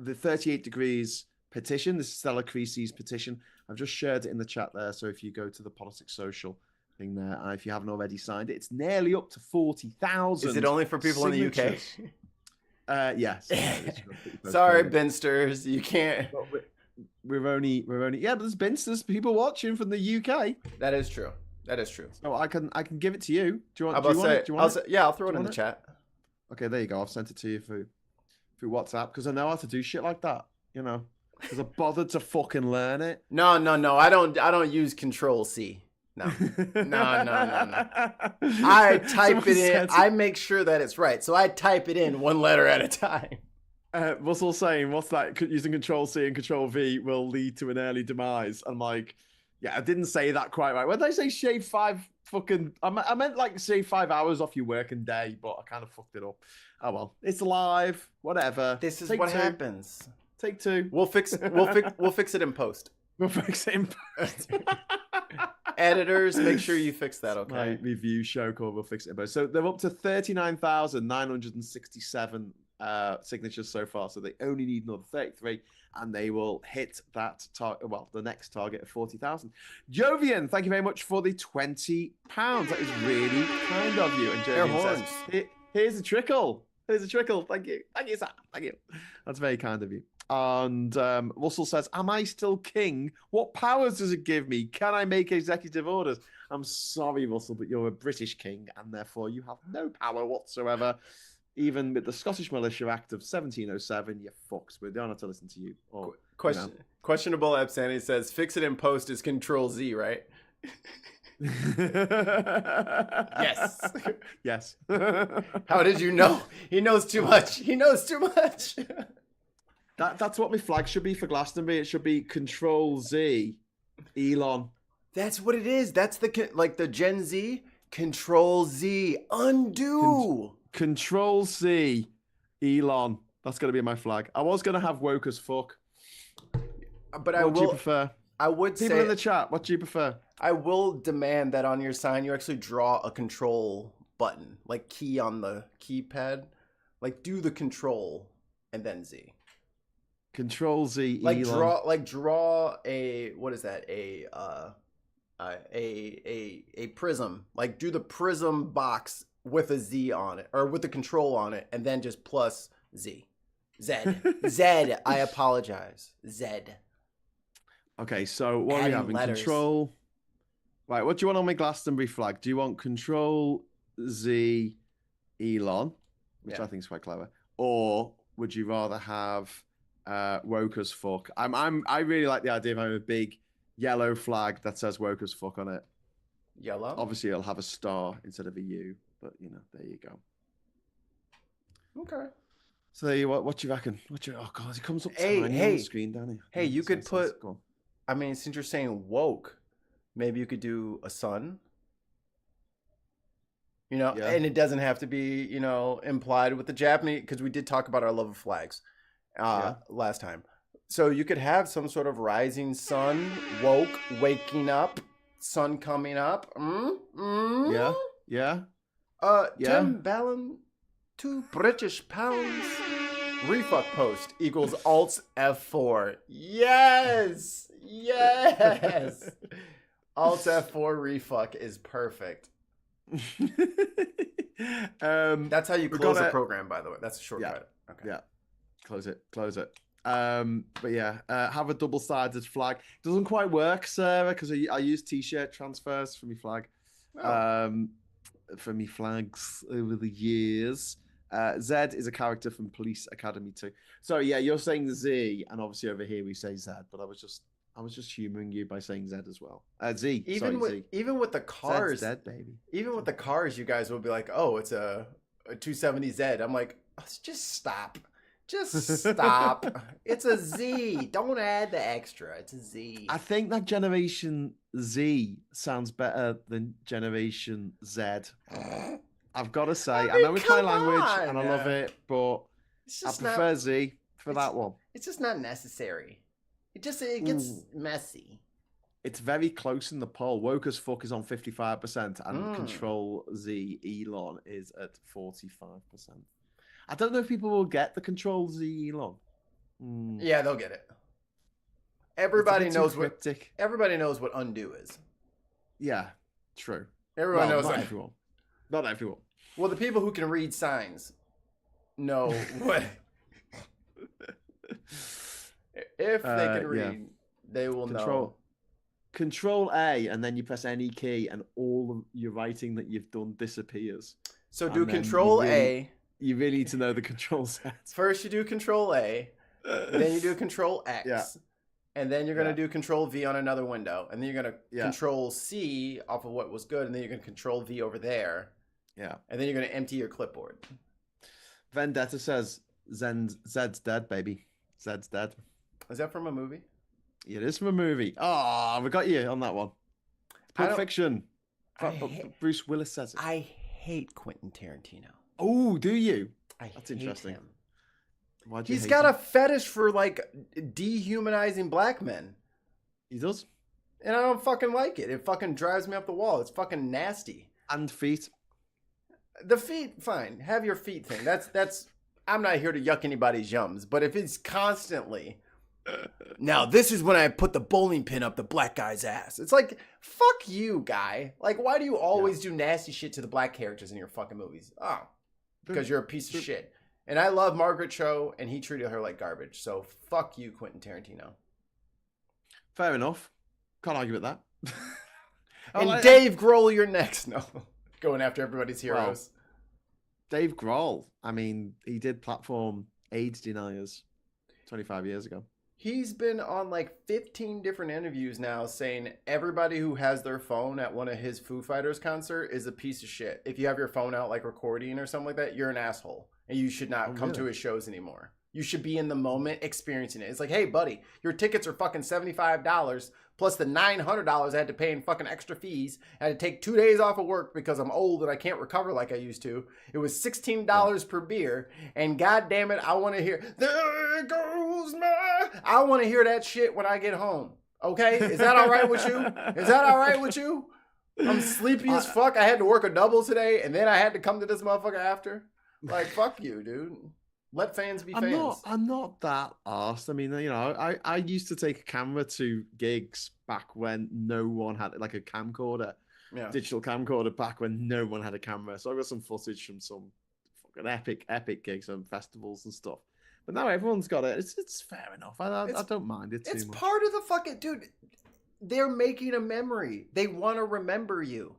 38 Degrees petition, the Stella Creasy's petition. I've just shared it in the chat there. So if you go to the Politics Social thing there, if you haven't already signed it, it's nearly up to 40,000. Is it only for people in the UK? Yes. Sorry, Binsters, you can't. We're only. Yeah, but there's Binsters, people watching from the UK. That is true. So I can give it to you. Do you want? I'll throw it in the chat. Okay, there you go. I've sent it to you through WhatsApp, because I know how to do shit like that. Because I bothered to fucking learn it. No. I don't use Control C. No. I type it in. I make sure that it's right. So I type it in one letter at a time. Russell's saying, what's that? Using Control C and Control V will lead to an early demise. I'm like, yeah, I didn't say that quite right. When they say shave 5 fucking... I meant like shave 5 hours off your working day, but I kind of fucked it up. Oh well, it's live. Whatever. This is what happens. Take 2. We'll fix it in post. We'll fix it in post. Editors, make sure you fix that, okay? My review show called We'll Fix It in Post. So they're up to 39,967 signatures so far. So they only need another 33, and they will hit that target. Well, the next target of 40,000. Jovian, thank you very much for the £20. That is really kind of you. And Jovian says, here's a trickle. Here's a trickle. Thank you. Thank you, sir. Thank you. That's very kind of you. And Russell says, am I still king? What powers does it give me? Can I make executive orders? I'm sorry, Russell, but you're a British king, and therefore you have no power whatsoever. Even with the Scottish Militia Act of 1707, you're fucked. We don't have to listen to you. Or, Questionable Absanity says, fix it in post is Control Z, right? Yes. Yes. How did you know? He knows too much. That's what my flag should be for Glastonbury. It should be Control Z, Elon. That's what it is. That's the Gen Z. Control Z, undo. Control Z, Elon. That's gonna be my flag. I was gonna have woke as fuck. But what do you prefer? I would people say in the chat. What do you prefer? I will demand that on your sign you actually draw a control button, like key on the keypad, like do the control and then Z. Control Z. Like Elon. draw a what is that? A prism. Like do the prism box with a Z on it, or with the control on it, and then just plus Z. Z. I apologize. Z. Okay, so what are we having? Letters. Control. Right, what do you want on my Glastonbury flag? Do you want Control Z Elon, which I think is quite clever, or would you rather have woke as fuck? I really like the idea of having a big yellow flag that says woke as fuck on it. Yellow? Obviously, it'll have a star instead of a U, but there you go. Okay. So there you what do you reckon? Oh god, it comes up tiny on the screen, doesn't it? Hey, you could put. I mean, since you're saying woke, maybe you could do a sun. And it doesn't have to be, implied with the Japanese, because we did talk about our love of flags last time. So you could have some sort of rising sun, woke, waking up, sun coming up. Yeah. Tim Ballon, 2 British pounds. Refuck post equals Alt F4. Yes. Alt F4 refuck is perfect. That's how you close a program, by the way. That's a shortcut. Yeah. Okay. Yeah. Close it. But yeah, have a double-sided flag. Doesn't quite work, Sarah, because I use t-shirt transfers for my flag. For me flags over the years. Zed is a character from Police Academy 2. So yeah, you're saying Z, and obviously over here we say Zed, but I was just humoring you by saying Zed as well. Z. Even with the cars, Zed's dead, baby. Even with the cars, you guys will be like, "Oh, it's a 270Z." I'm like, just stop. Just stop. It's a Z. Don't add the extra. It's a Z. I think that Generation Z sounds better than Generation Z. I've got to say, I know it's my language and I love it, but I prefer Z for that one. It's just not necessary. It gets messy. It's very close in the poll. Woke as fuck is on 55% and Control Z Elon is at 45%. I don't know if people will get the Control Z Elon. Yeah, they'll get it. Everybody knows what undo is. Yeah, true. Everyone knows not that. everyone. Not everyone. Well, the people who can read signs know what. If they can read, they will know. Control A, and then you press any key, and all of your writing that you've done disappears. So do Control A. You really need to know the control sets. First, you do Control A, then you do Control X, and then you're going to do Control V on another window, and then you're going to Control C off of what was good, and then you're going to Control V over there. Yeah. And then you're going to empty your clipboard. Vendetta says Zed's dead, baby. Zed's dead. Is that from a movie? It is from a movie. Oh, we got you on that one. Pulp Fiction. Bruce Willis says it. I hate Quentin Tarantino. Oh, do you? That's interesting. Him. He's got a fetish for like dehumanizing black men. He does. And I don't fucking like it. It fucking drives me up the wall. It's fucking nasty. And feet. The feet, fine. Have your feet thing. That's I'm not here to yuck anybody's yums, but if it's constantly now this is when I put the bowling pin up the black guy's ass. It's like, fuck you, guy. Like, why do you always do nasty shit to the black characters in your fucking movies? Oh. Because you're a piece of shit. And I love Margaret Cho, and he treated her like garbage. So fuck you, Quentin Tarantino. Fair enough. Can't argue with that. And Dave Grohl, you're next. No. Going after everybody's heroes. Well, Dave Grohl, I mean, he did platform AIDS deniers 25 years ago. He's been on like 15 different interviews now saying everybody who has their phone at one of his Foo Fighters concert is a piece of shit. If you have your phone out like recording or something like that, you're an asshole. And you should not come to his shows anymore. You should be in the moment experiencing it. It's like, hey, buddy, your tickets are fucking $75 plus the $900 I had to pay in fucking extra fees. I had to take 2 days off of work because I'm old and I can't recover like I used to. It was $16 per beer. And God damn it, I want to hear, there goes my... I want to hear that shit when I get home. Okay? Is that all right with you? Is that all right with you? I'm sleepy as fuck. I had to work a double today and then I had to come to this motherfucker after. Like, fuck you, dude. Let fans be fans. I'm not that arsed. I mean, you know, I used to take a camera to gigs back when no one had like a camcorder, digital camcorder back when no one had a camera. So I got some footage from some fucking epic gigs and festivals and stuff. But now everyone's got it. It's fair enough. I don't mind it too much. It's part of the fucking dude. They're making a memory. They want to remember you.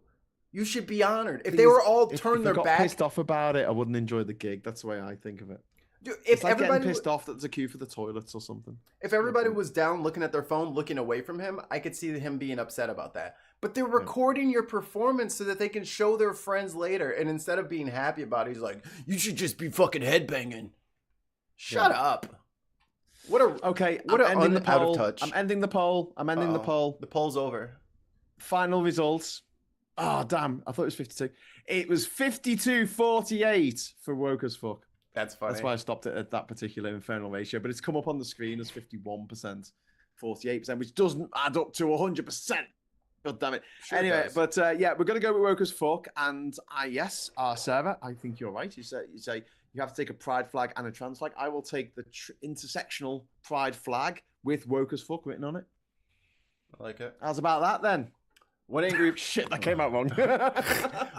You should be honored. If they were all turned their back, if I got pissed off about it, I wouldn't enjoy the gig. That's the way I think of it. Dude, it's like everybody getting pissed off that there's a queue for the toilets or something. If everybody was down looking at their phone, looking away from him, I could see him being upset about that. But they're recording your performance so that they can show their friends later. And instead of being happy about it, he's like, you should just be fucking headbanging. Shut up. I'm ending the poll. The poll's over. Final results. Oh, damn. I thought it was 52. It was 52-48 for Woke as Fuck. That's funny. That's why I stopped it at that particular infernal ratio. But it's come up on the screen as 51%, 48%, which doesn't add up to 100%. God damn it. Sure anyway, but yeah, we're going to go with Woke as Fuck. And yes, Sarah, I think you're right. You say you have to take a pride flag and a trans flag. I will take the intersectional pride flag with Woke as Fuck written on it. I like it. How's about that then? One angry Shit, that came out wrong.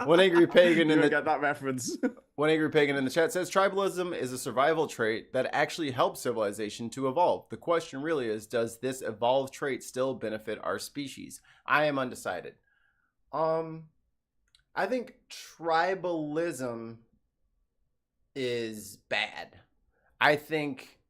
one angry pagan You in don't the get that reference. One angry pagan in the chat says tribalism is a survival trait that actually helps civilization to evolve. The question really is, does this evolved trait still benefit our species? I am undecided. I think tribalism is bad. I think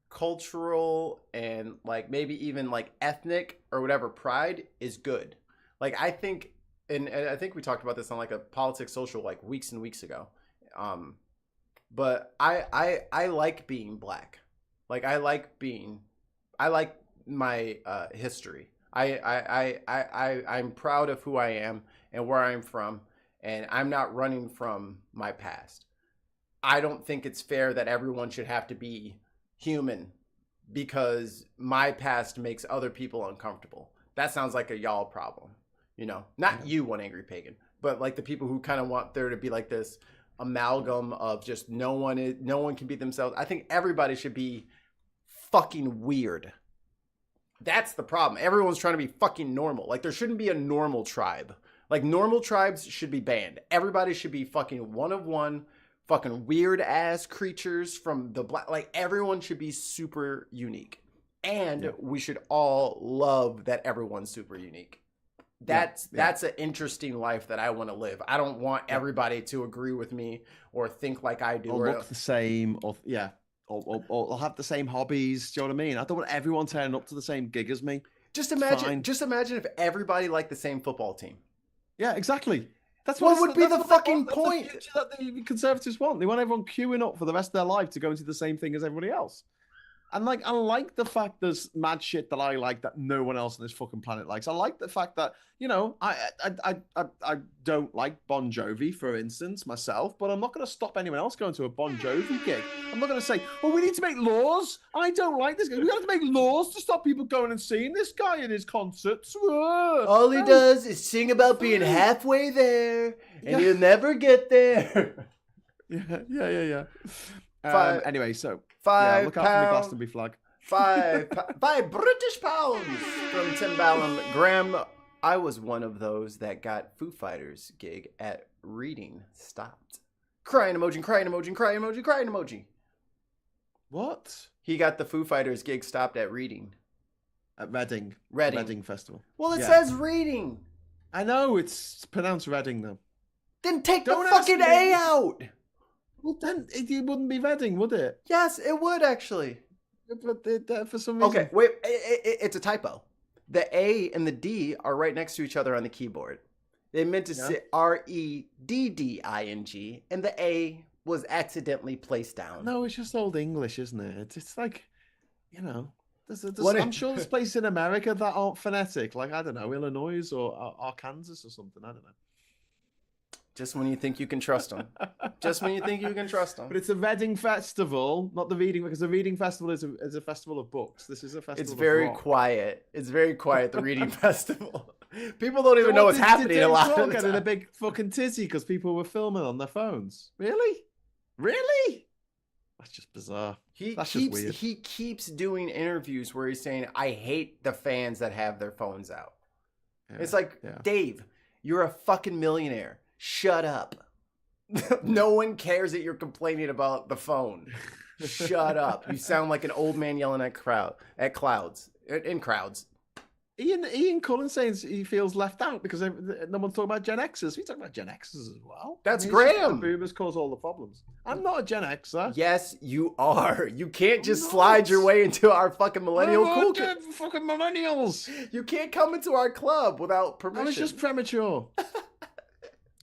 cultural and like maybe even like ethnic or whatever pride is good. Like I think, and I think we talked about this on like a politics social like weeks and weeks ago. But I like being black. Like I like my history. I'm proud of who I am and where I'm from, and I'm not running from my past. I don't think it's fair that everyone should have to be human because my past makes other people uncomfortable. That sounds like a y'all problem, you know? Not you, one angry pagan, but like the people who kind of want there to be like this amalgam of just no one can be themselves. I think everybody should be fucking weird. That's the problem. Everyone's trying to be fucking normal. Like there shouldn't be a normal tribe. Like normal tribes should be banned. Everybody should be fucking one of one, fucking weird ass creatures from the black. Like everyone should be super unique. And we should all love that everyone's super unique. That's an interesting life that I want to live. I don't want everybody to agree with me or think like I do. Or look the same, or have the same hobbies. Do you know what I mean? I don't want everyone turning up to the same gig as me. Just imagine if everybody liked the same football team. Yeah, exactly. That's what would be the fucking point. That's the future that the Conservatives want. They want everyone queuing up for the rest of their life to go into the same thing as everybody else. And like, I like the fact there's mad shit that I like that no one else on this fucking planet likes. I like the fact that, you know, I don't like Bon Jovi, for instance, myself, but I'm not going to stop anyone else going to a Bon Jovi gig. I'm not going to say, oh, we need to make laws. I don't like this guy. We have to make laws to stop people going and seeing this guy in his concerts. All he does is sing about being halfway there, and you'll never get there. Yeah. Anyway, so look out for the Glastonbury flag. Five British pounds from Tim Ballum. Graham, I was one of those that got Foo Fighters gig at Reading stopped. Crying emoji, crying emoji, crying emoji, crying emoji. What? He got the Foo Fighters gig stopped at Reading. At Reading Festival. Well, it says Reading. I know, it's pronounced Reading though. Then take the fucking A out. Well, then it wouldn't be Reading, would it? Yes, it would actually. But for some reason. Okay, wait. It's a typo. The A and the D are right next to each other on the keyboard. They meant to say Redding, and the A was accidentally placed down. No, it's just old English, isn't it? It's like, you know, I'm sure there's places in America that aren't phonetic, like, I don't know, Illinois or Arkansas or something. I don't know. Just when you think you can trust them. Just when you think you can trust them. But it's a Reading Festival, not the Reading, because the Reading Festival is a festival of books. This is a festival It's very of rock. quiet. It's very quiet, the Reading Festival. People don't even know what's happening a lot of the time. In a big fucking tizzy because people were filming on their phones. Really? Really? That's just bizarre. That's just weird. He keeps doing interviews where he's saying, I hate the fans that have their phones out. Yeah, it's like, Dave, you're a fucking millionaire. Shut up. No one cares that you're complaining about the phone. Shut up. You sound like an old man yelling at clouds. In crowds. Ian Cullen saying he feels left out because no one's talking about Gen Xers. He's talking about Gen Xers as well. That's Graham. The boomers cause all the problems. I'm not a Gen Xer. Yes, you are. You can't just slide your way into our fucking millennial cool club. Fucking millennials. You can't come into our club without permission. I was just premature.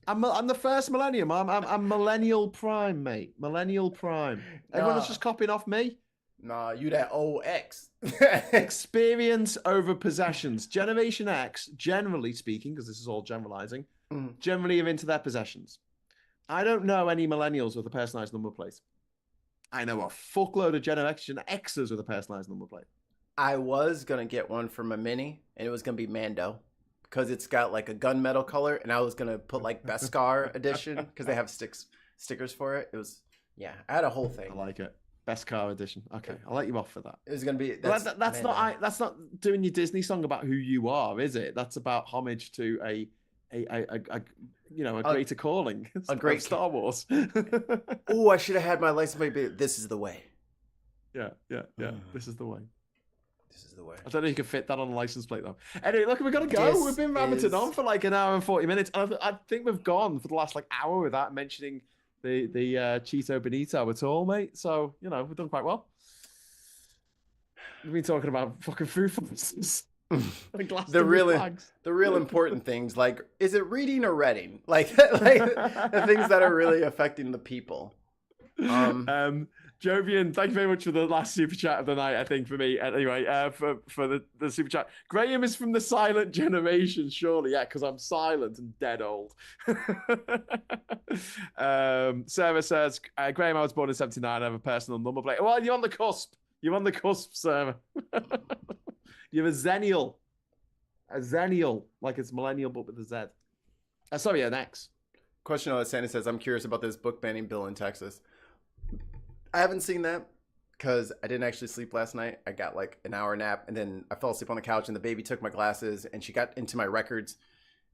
I'm the first millennium. I'm millennial prime, mate. Millennial prime. Everyone's just copying off me. Nah, you that old X. Experience over possessions. Generation X, generally speaking, because this is all generalizing, generally are into their possessions. I don't know any millennials with a personalized number plate. I know a fuckload of Generation Xers with a personalized number plate. I was going to get one for my Mini, and it was going to be Mando. Because it's got like a gunmetal color, and I was gonna put like Beskar edition because they have stickers for it. It was, I had a whole thing. I like it. Best car edition. Okay, I'll let you off for that. It's gonna be. That's not doing your Disney song about who you are, is it? That's about homage to a greater calling. A great Star Wars. Oh, I should have had my license plate. This is the way. Yeah. This is the way. This is the way. I don't know if you can fit that on a license plate though. Anyway, look, we've got to go. We've been rabbiting on for like an hour and 40 minutes. I think we've gone for the last like hour without mentioning the Cheeto Benito at all, mate. So, we've done quite well. We've been talking about fucking food fighters. The real important things, like, is it reading or reading? Like the things that are really affecting the people. Jovian, thank you very much for the last super chat of the night, I think, for me. Anyway, for the super chat. Graham is from the silent generation, surely. Yeah, because I'm silent and dead old. Sarah says, Graham, I was born in 79. I have a personal number plate. Well, you're on the cusp. You're on the cusp, Sarah. You're a zennial. A zennial. Like it's millennial, but with a Z. Sorry, an X. Question on Santa says, I'm curious about this book banning bill in Texas. I haven't seen that because I didn't actually sleep last night. I got like an hour nap and then I fell asleep on the couch and the baby took my glasses and she got into my records.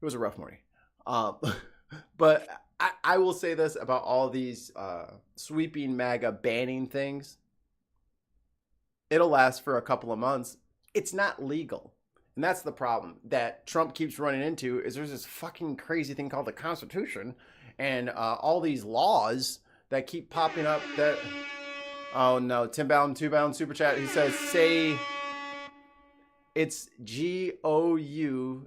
It was a rough morning. But I will say this about all these sweeping MAGA banning things. It'll last for a couple of months. It's not legal. And that's the problem that Trump keeps running into is there's this fucking crazy thing called the Constitution and all these laws that keep popping up that... Oh no, Tim Bowden, 2 super chat. He says, say it's Goucester.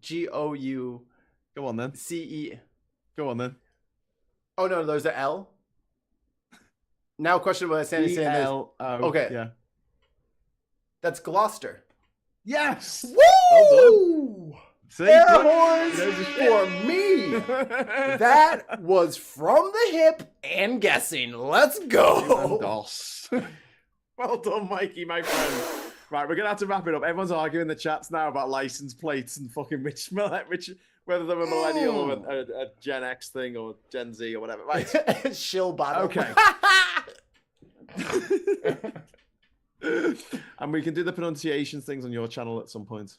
Gou. Go on then. CE. Go on then. Oh no, there's an L. Now question about Sandy saying this. Okay. Yeah. That's Gloucester. Yes. Woo! Well done. See, air horns for me. That was from the hip and guessing. Let's go. Well done, Mikey, my friend. Right, we're gonna have to wrap it up. Everyone's arguing in the chats now about license plates and fucking which whether they're a millennial or a Gen X thing or Gen Z or whatever. Right. Shill bottom. Okay. And we can do the pronunciation things on your channel at some point.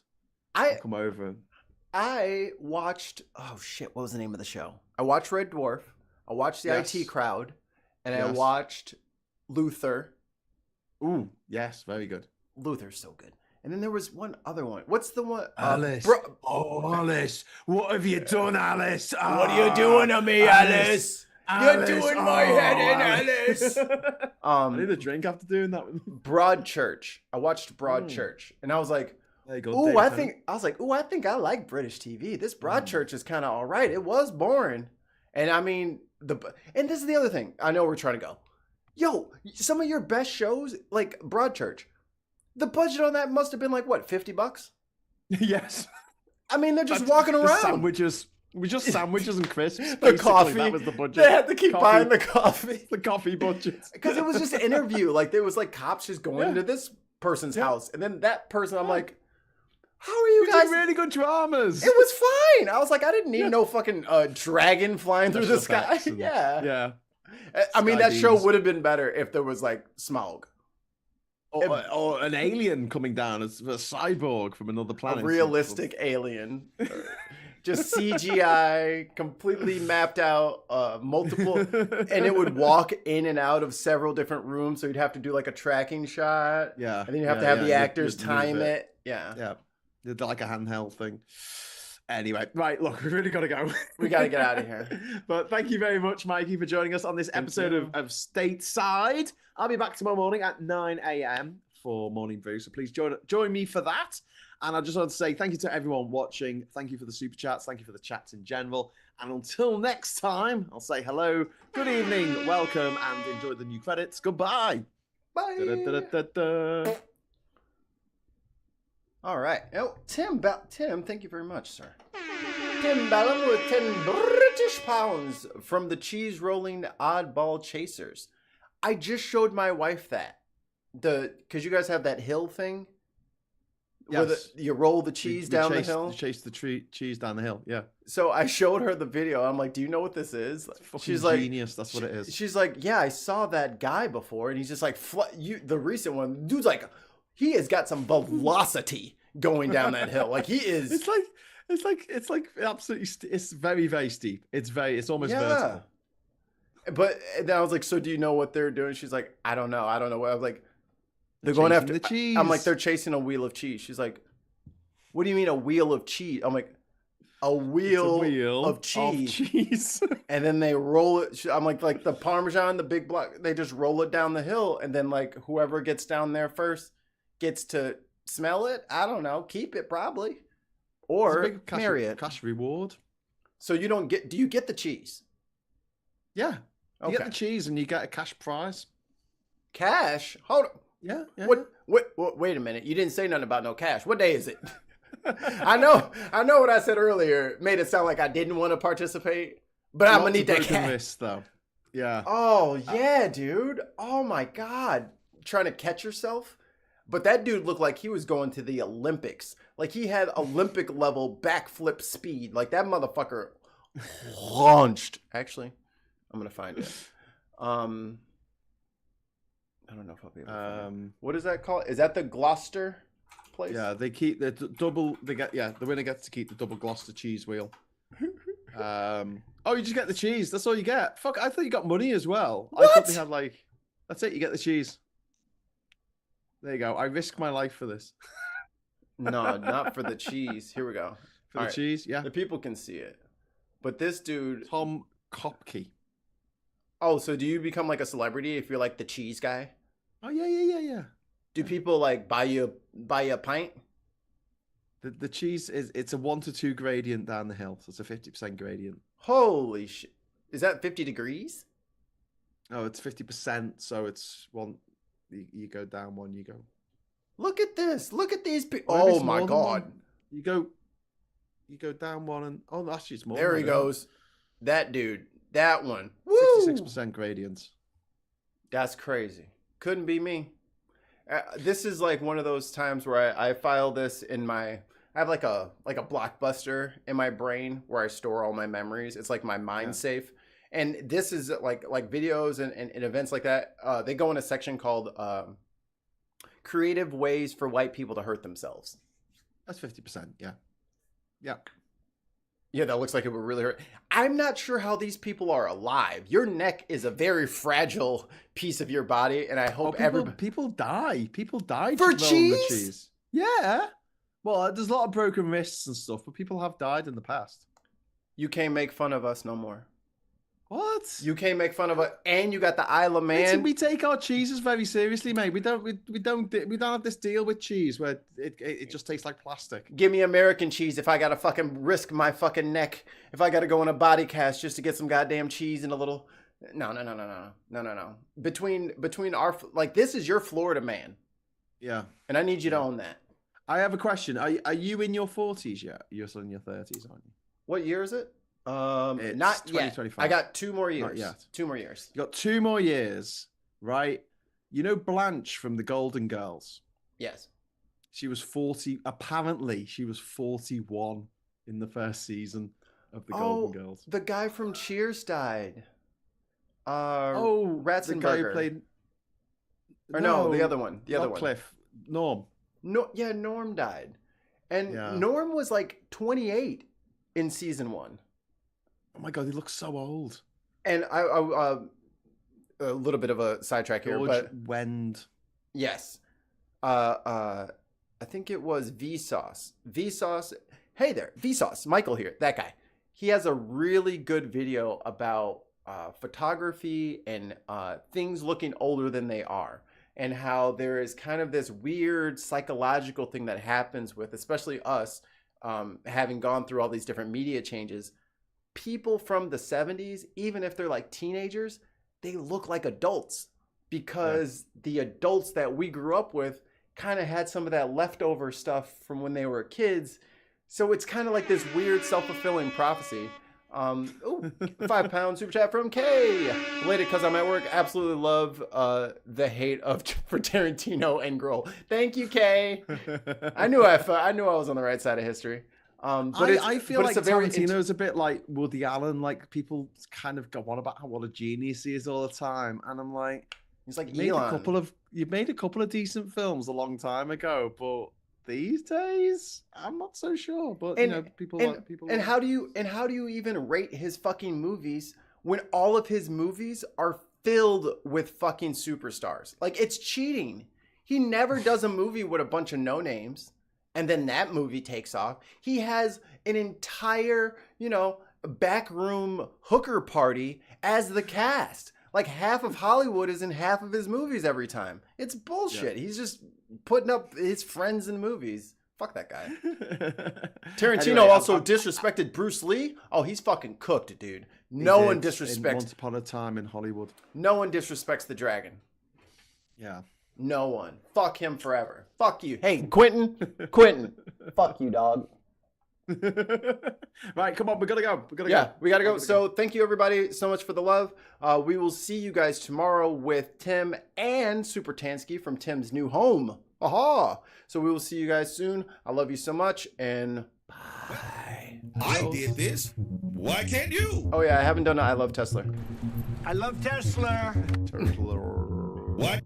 I'll come over. I watched, oh shit, what was the name of the show? I watched Red Dwarf, I watched the IT Crowd, and I watched Luther. Ooh, yes, very good. Luther's so good. And then there was one other one. What's the one? Alice. Alice. What have you done, Alice? Oh, what are you doing to me, Alice? You're doing my head in, Alice. I need a drink after doing that. Broadchurch. I watched Broadchurch, and I was like, ooh, I think I like British TV. This Broadchurch is kind of all right. It was boring. And I mean, and this is the other thing. I know we're trying to go. Yo, some of your best shows, like Broadchurch, the budget on that must have been like, what, $50? Yes. I mean, they're just walking around. Sandwiches. We just sandwiches and crisps. The coffee. That was the budget. They had to keep buying the coffee. The coffee budget. Because it was just an interview. Like, there was like cops just going to this person's house. And then that person, I'm like, how are you guys? Really good dramas. It was fine. I was like, I didn't need no fucking dragon flying through the sky. Yeah. I mean, that show would have been better if there was like Smaug. Or an alien coming down as a cyborg from another planet. A realistic alien. Just CGI, completely mapped out, multiple, and it would walk in and out of several different rooms, so you'd have to do like a tracking shot. Yeah. And then you have to have the actors time it. Yeah. Yeah. It's like a handheld thing. Anyway, right, look, we've really got to go. We got to get out of here. But thank you very much, Mikey, for joining us on this episode of Stateside. I'll be back tomorrow morning at 9 a.m. for Morning Brew, so please join me for that. And I just want to say thank you to everyone watching. Thank you for the super chats. Thank you for the chats in general. And until next time, I'll say hello, good evening, welcome, and enjoy the new credits. Goodbye. Bye. Da-da-da-da-da. All right. Oh, Tim, thank you very much, sir. Tim Ballum with 10 British pounds from the cheese rolling oddball chasers. I just showed my wife that. Because you guys have that hill thing. Where Yes. you roll the cheese down the hill. You chase the cheese down the hill. Yeah. So I showed her the video. I'm like, "Do you know what this is?" She's like, genius. That's what it is. She's like, "Yeah, I saw that guy before," and he's just like, the recent one, dude's like, he has got some velocity going down that hill. Like he is. It's like absolutely. It's very, very steep. It's almost vertical. But then I was like, "So do you know what they're doing?" She's like, "I don't know. I don't know what." I was like, "They're going after the cheese." I'm like, "They're chasing a wheel of cheese." She's like, "What do you mean a wheel of cheese?" I'm like, "A wheel of cheese." And then they roll it. I'm like the Parmesan, the big block. They just roll it down the hill, and then like whoever gets down there first gets to smell it. I don't know. Keep it probably, or marry it. Cash reward. So you don't get? Do you get the cheese? Yeah. You Okay. get the cheese and you get a cash prize. Cash? Hold on. Yeah. What? Wait a minute. You didn't say nothing about no cash. What day is it? I know what I said earlier made it sound like I didn't want to participate, but I'm gonna need that cash. Wrist, though. Yeah. Oh yeah, dude. Oh my God. Trying to catch yourself? But that dude looked like he was going to the Olympics. Like he had Olympic level backflip speed. Like that motherfucker launched. Actually, I'm gonna find it. I don't know if I'll be able to find it. What is that called? Is that the Gloucester place? Yeah, they keep the double. The winner gets to keep the double Gloucester cheese wheel. Oh, you just get the cheese. That's all you get. Fuck, I thought you got money as well. What? I thought they had like. That's it. You get the cheese. There you go. I risk my life for this. No, not for the cheese. Here we go. For the cheese, yeah. The people can see it. But this dude, Tom Kopke. Oh, so do you become like a celebrity if you're like the cheese guy? Oh yeah. Do people like buy you a pint? The cheese it's a 1 to 2 gradient down the hill, so it's a 50% gradient. Holy shit! Is that 50 degrees? Oh, it's 50%, so it's one. You go down one, you go. Look at this! Look at these people! Well, oh my God! You go down one and actually it's more. There he goes. That dude. That one. 66% gradients. That's crazy. Couldn't be me. This is like one of those times where I file this in my. I have like a Blockbuster in my brain where I store all my memories. It's like my mind safe. And this is like videos and events like that. They go in a section called creative ways for white people to hurt themselves. That's 50%. Yeah. Yeah. Yeah, that looks like it would really hurt. I'm not sure how these people are alive. Your neck is a very fragile piece of your body, and I hope people die. People died for cheese? The cheese. Yeah. Well, there's a lot of broken wrists and stuff, but people have died in the past. You can't make fun of us no more. What? You can't make fun of it, and you got the Isle of Man. Listen, we take our cheeses very seriously, mate. We don't have this deal with cheese where it just tastes like plastic. Give me American cheese if I gotta fucking risk my fucking neck. If I gotta go in a body cast just to get some goddamn cheese and a little. No. Between our this is your Florida man. Yeah. And I need you to own that. I have a question. Are you in your 40s yet? You're still in your 30s, aren't you? What year is it? It's Not 2025. yet. I got 2 more years. Not yet. 2 more years. You got 2 more years, right? You know Blanche from the Golden Girls? Yes. She was 40. Apparently, she was 41 in the first season of the Golden Girls. The guy from Cheers died. Ratzenberger. The guy who played. Or no, the other one. The other one. Cliff. Norm. No, yeah, Norm died, and Norm was like 28 in season 1. Oh my God, he looks so old. And I a little bit of a sidetrack here, but Wend. Yes, I think it was Vsauce. Vsauce. Hey there, Vsauce. Michael here. That guy. He has a really good video about photography and things looking older than they are. And how there is kind of this weird psychological thing that happens with, especially us, having gone through all these different media changes. People from the 70s, even if they're like teenagers, they look like adults because the adults that we grew up with kind of had some of that leftover stuff from when they were kids. So it's kind of like this weird self-fulfilling prophecy. Ooh, £5 super chat from Kay. Related because I'm at work. Absolutely love the hate for Tarantino and Grohl. Thank you, Kay. I knew I was on the right side of history. But I feel like Tarantino's a bit like Woody Allen. Like people kind of go on about what a genius he is all the time, and I'm like, he's like Elon. You made a couple of decent films a long time ago, but these days I'm not so sure. But people. And how do you even rate his fucking movies when all of his movies are filled with fucking superstars? Like, it's cheating. He never does a movie with a bunch of no names. And then that movie takes off. He has an entire, backroom hooker party as the cast. Like, half of Hollywood is in half of his movies every time. It's bullshit. Yeah. He's just putting up his friends in movies. Fuck that guy. Tarantino also disrespected Bruce Lee. Oh, he's fucking cooked, dude. No one disrespects. Once Upon a Time in Hollywood. No one disrespects the dragon. Yeah. No one. Fuck him forever. Fuck you. Hey, Quentin. Fuck you, dog. Right, come on. We gotta go. We gotta go. So thank you, everybody, so much for the love. We will see you guys tomorrow with Tim and Super Tansky from Tim's new home. Aha. So we will see you guys soon. I love you so much, and bye. I did this. Why can't you? Oh, yeah, I haven't done it. I love Tesla. I love Tesla. Tesla. What?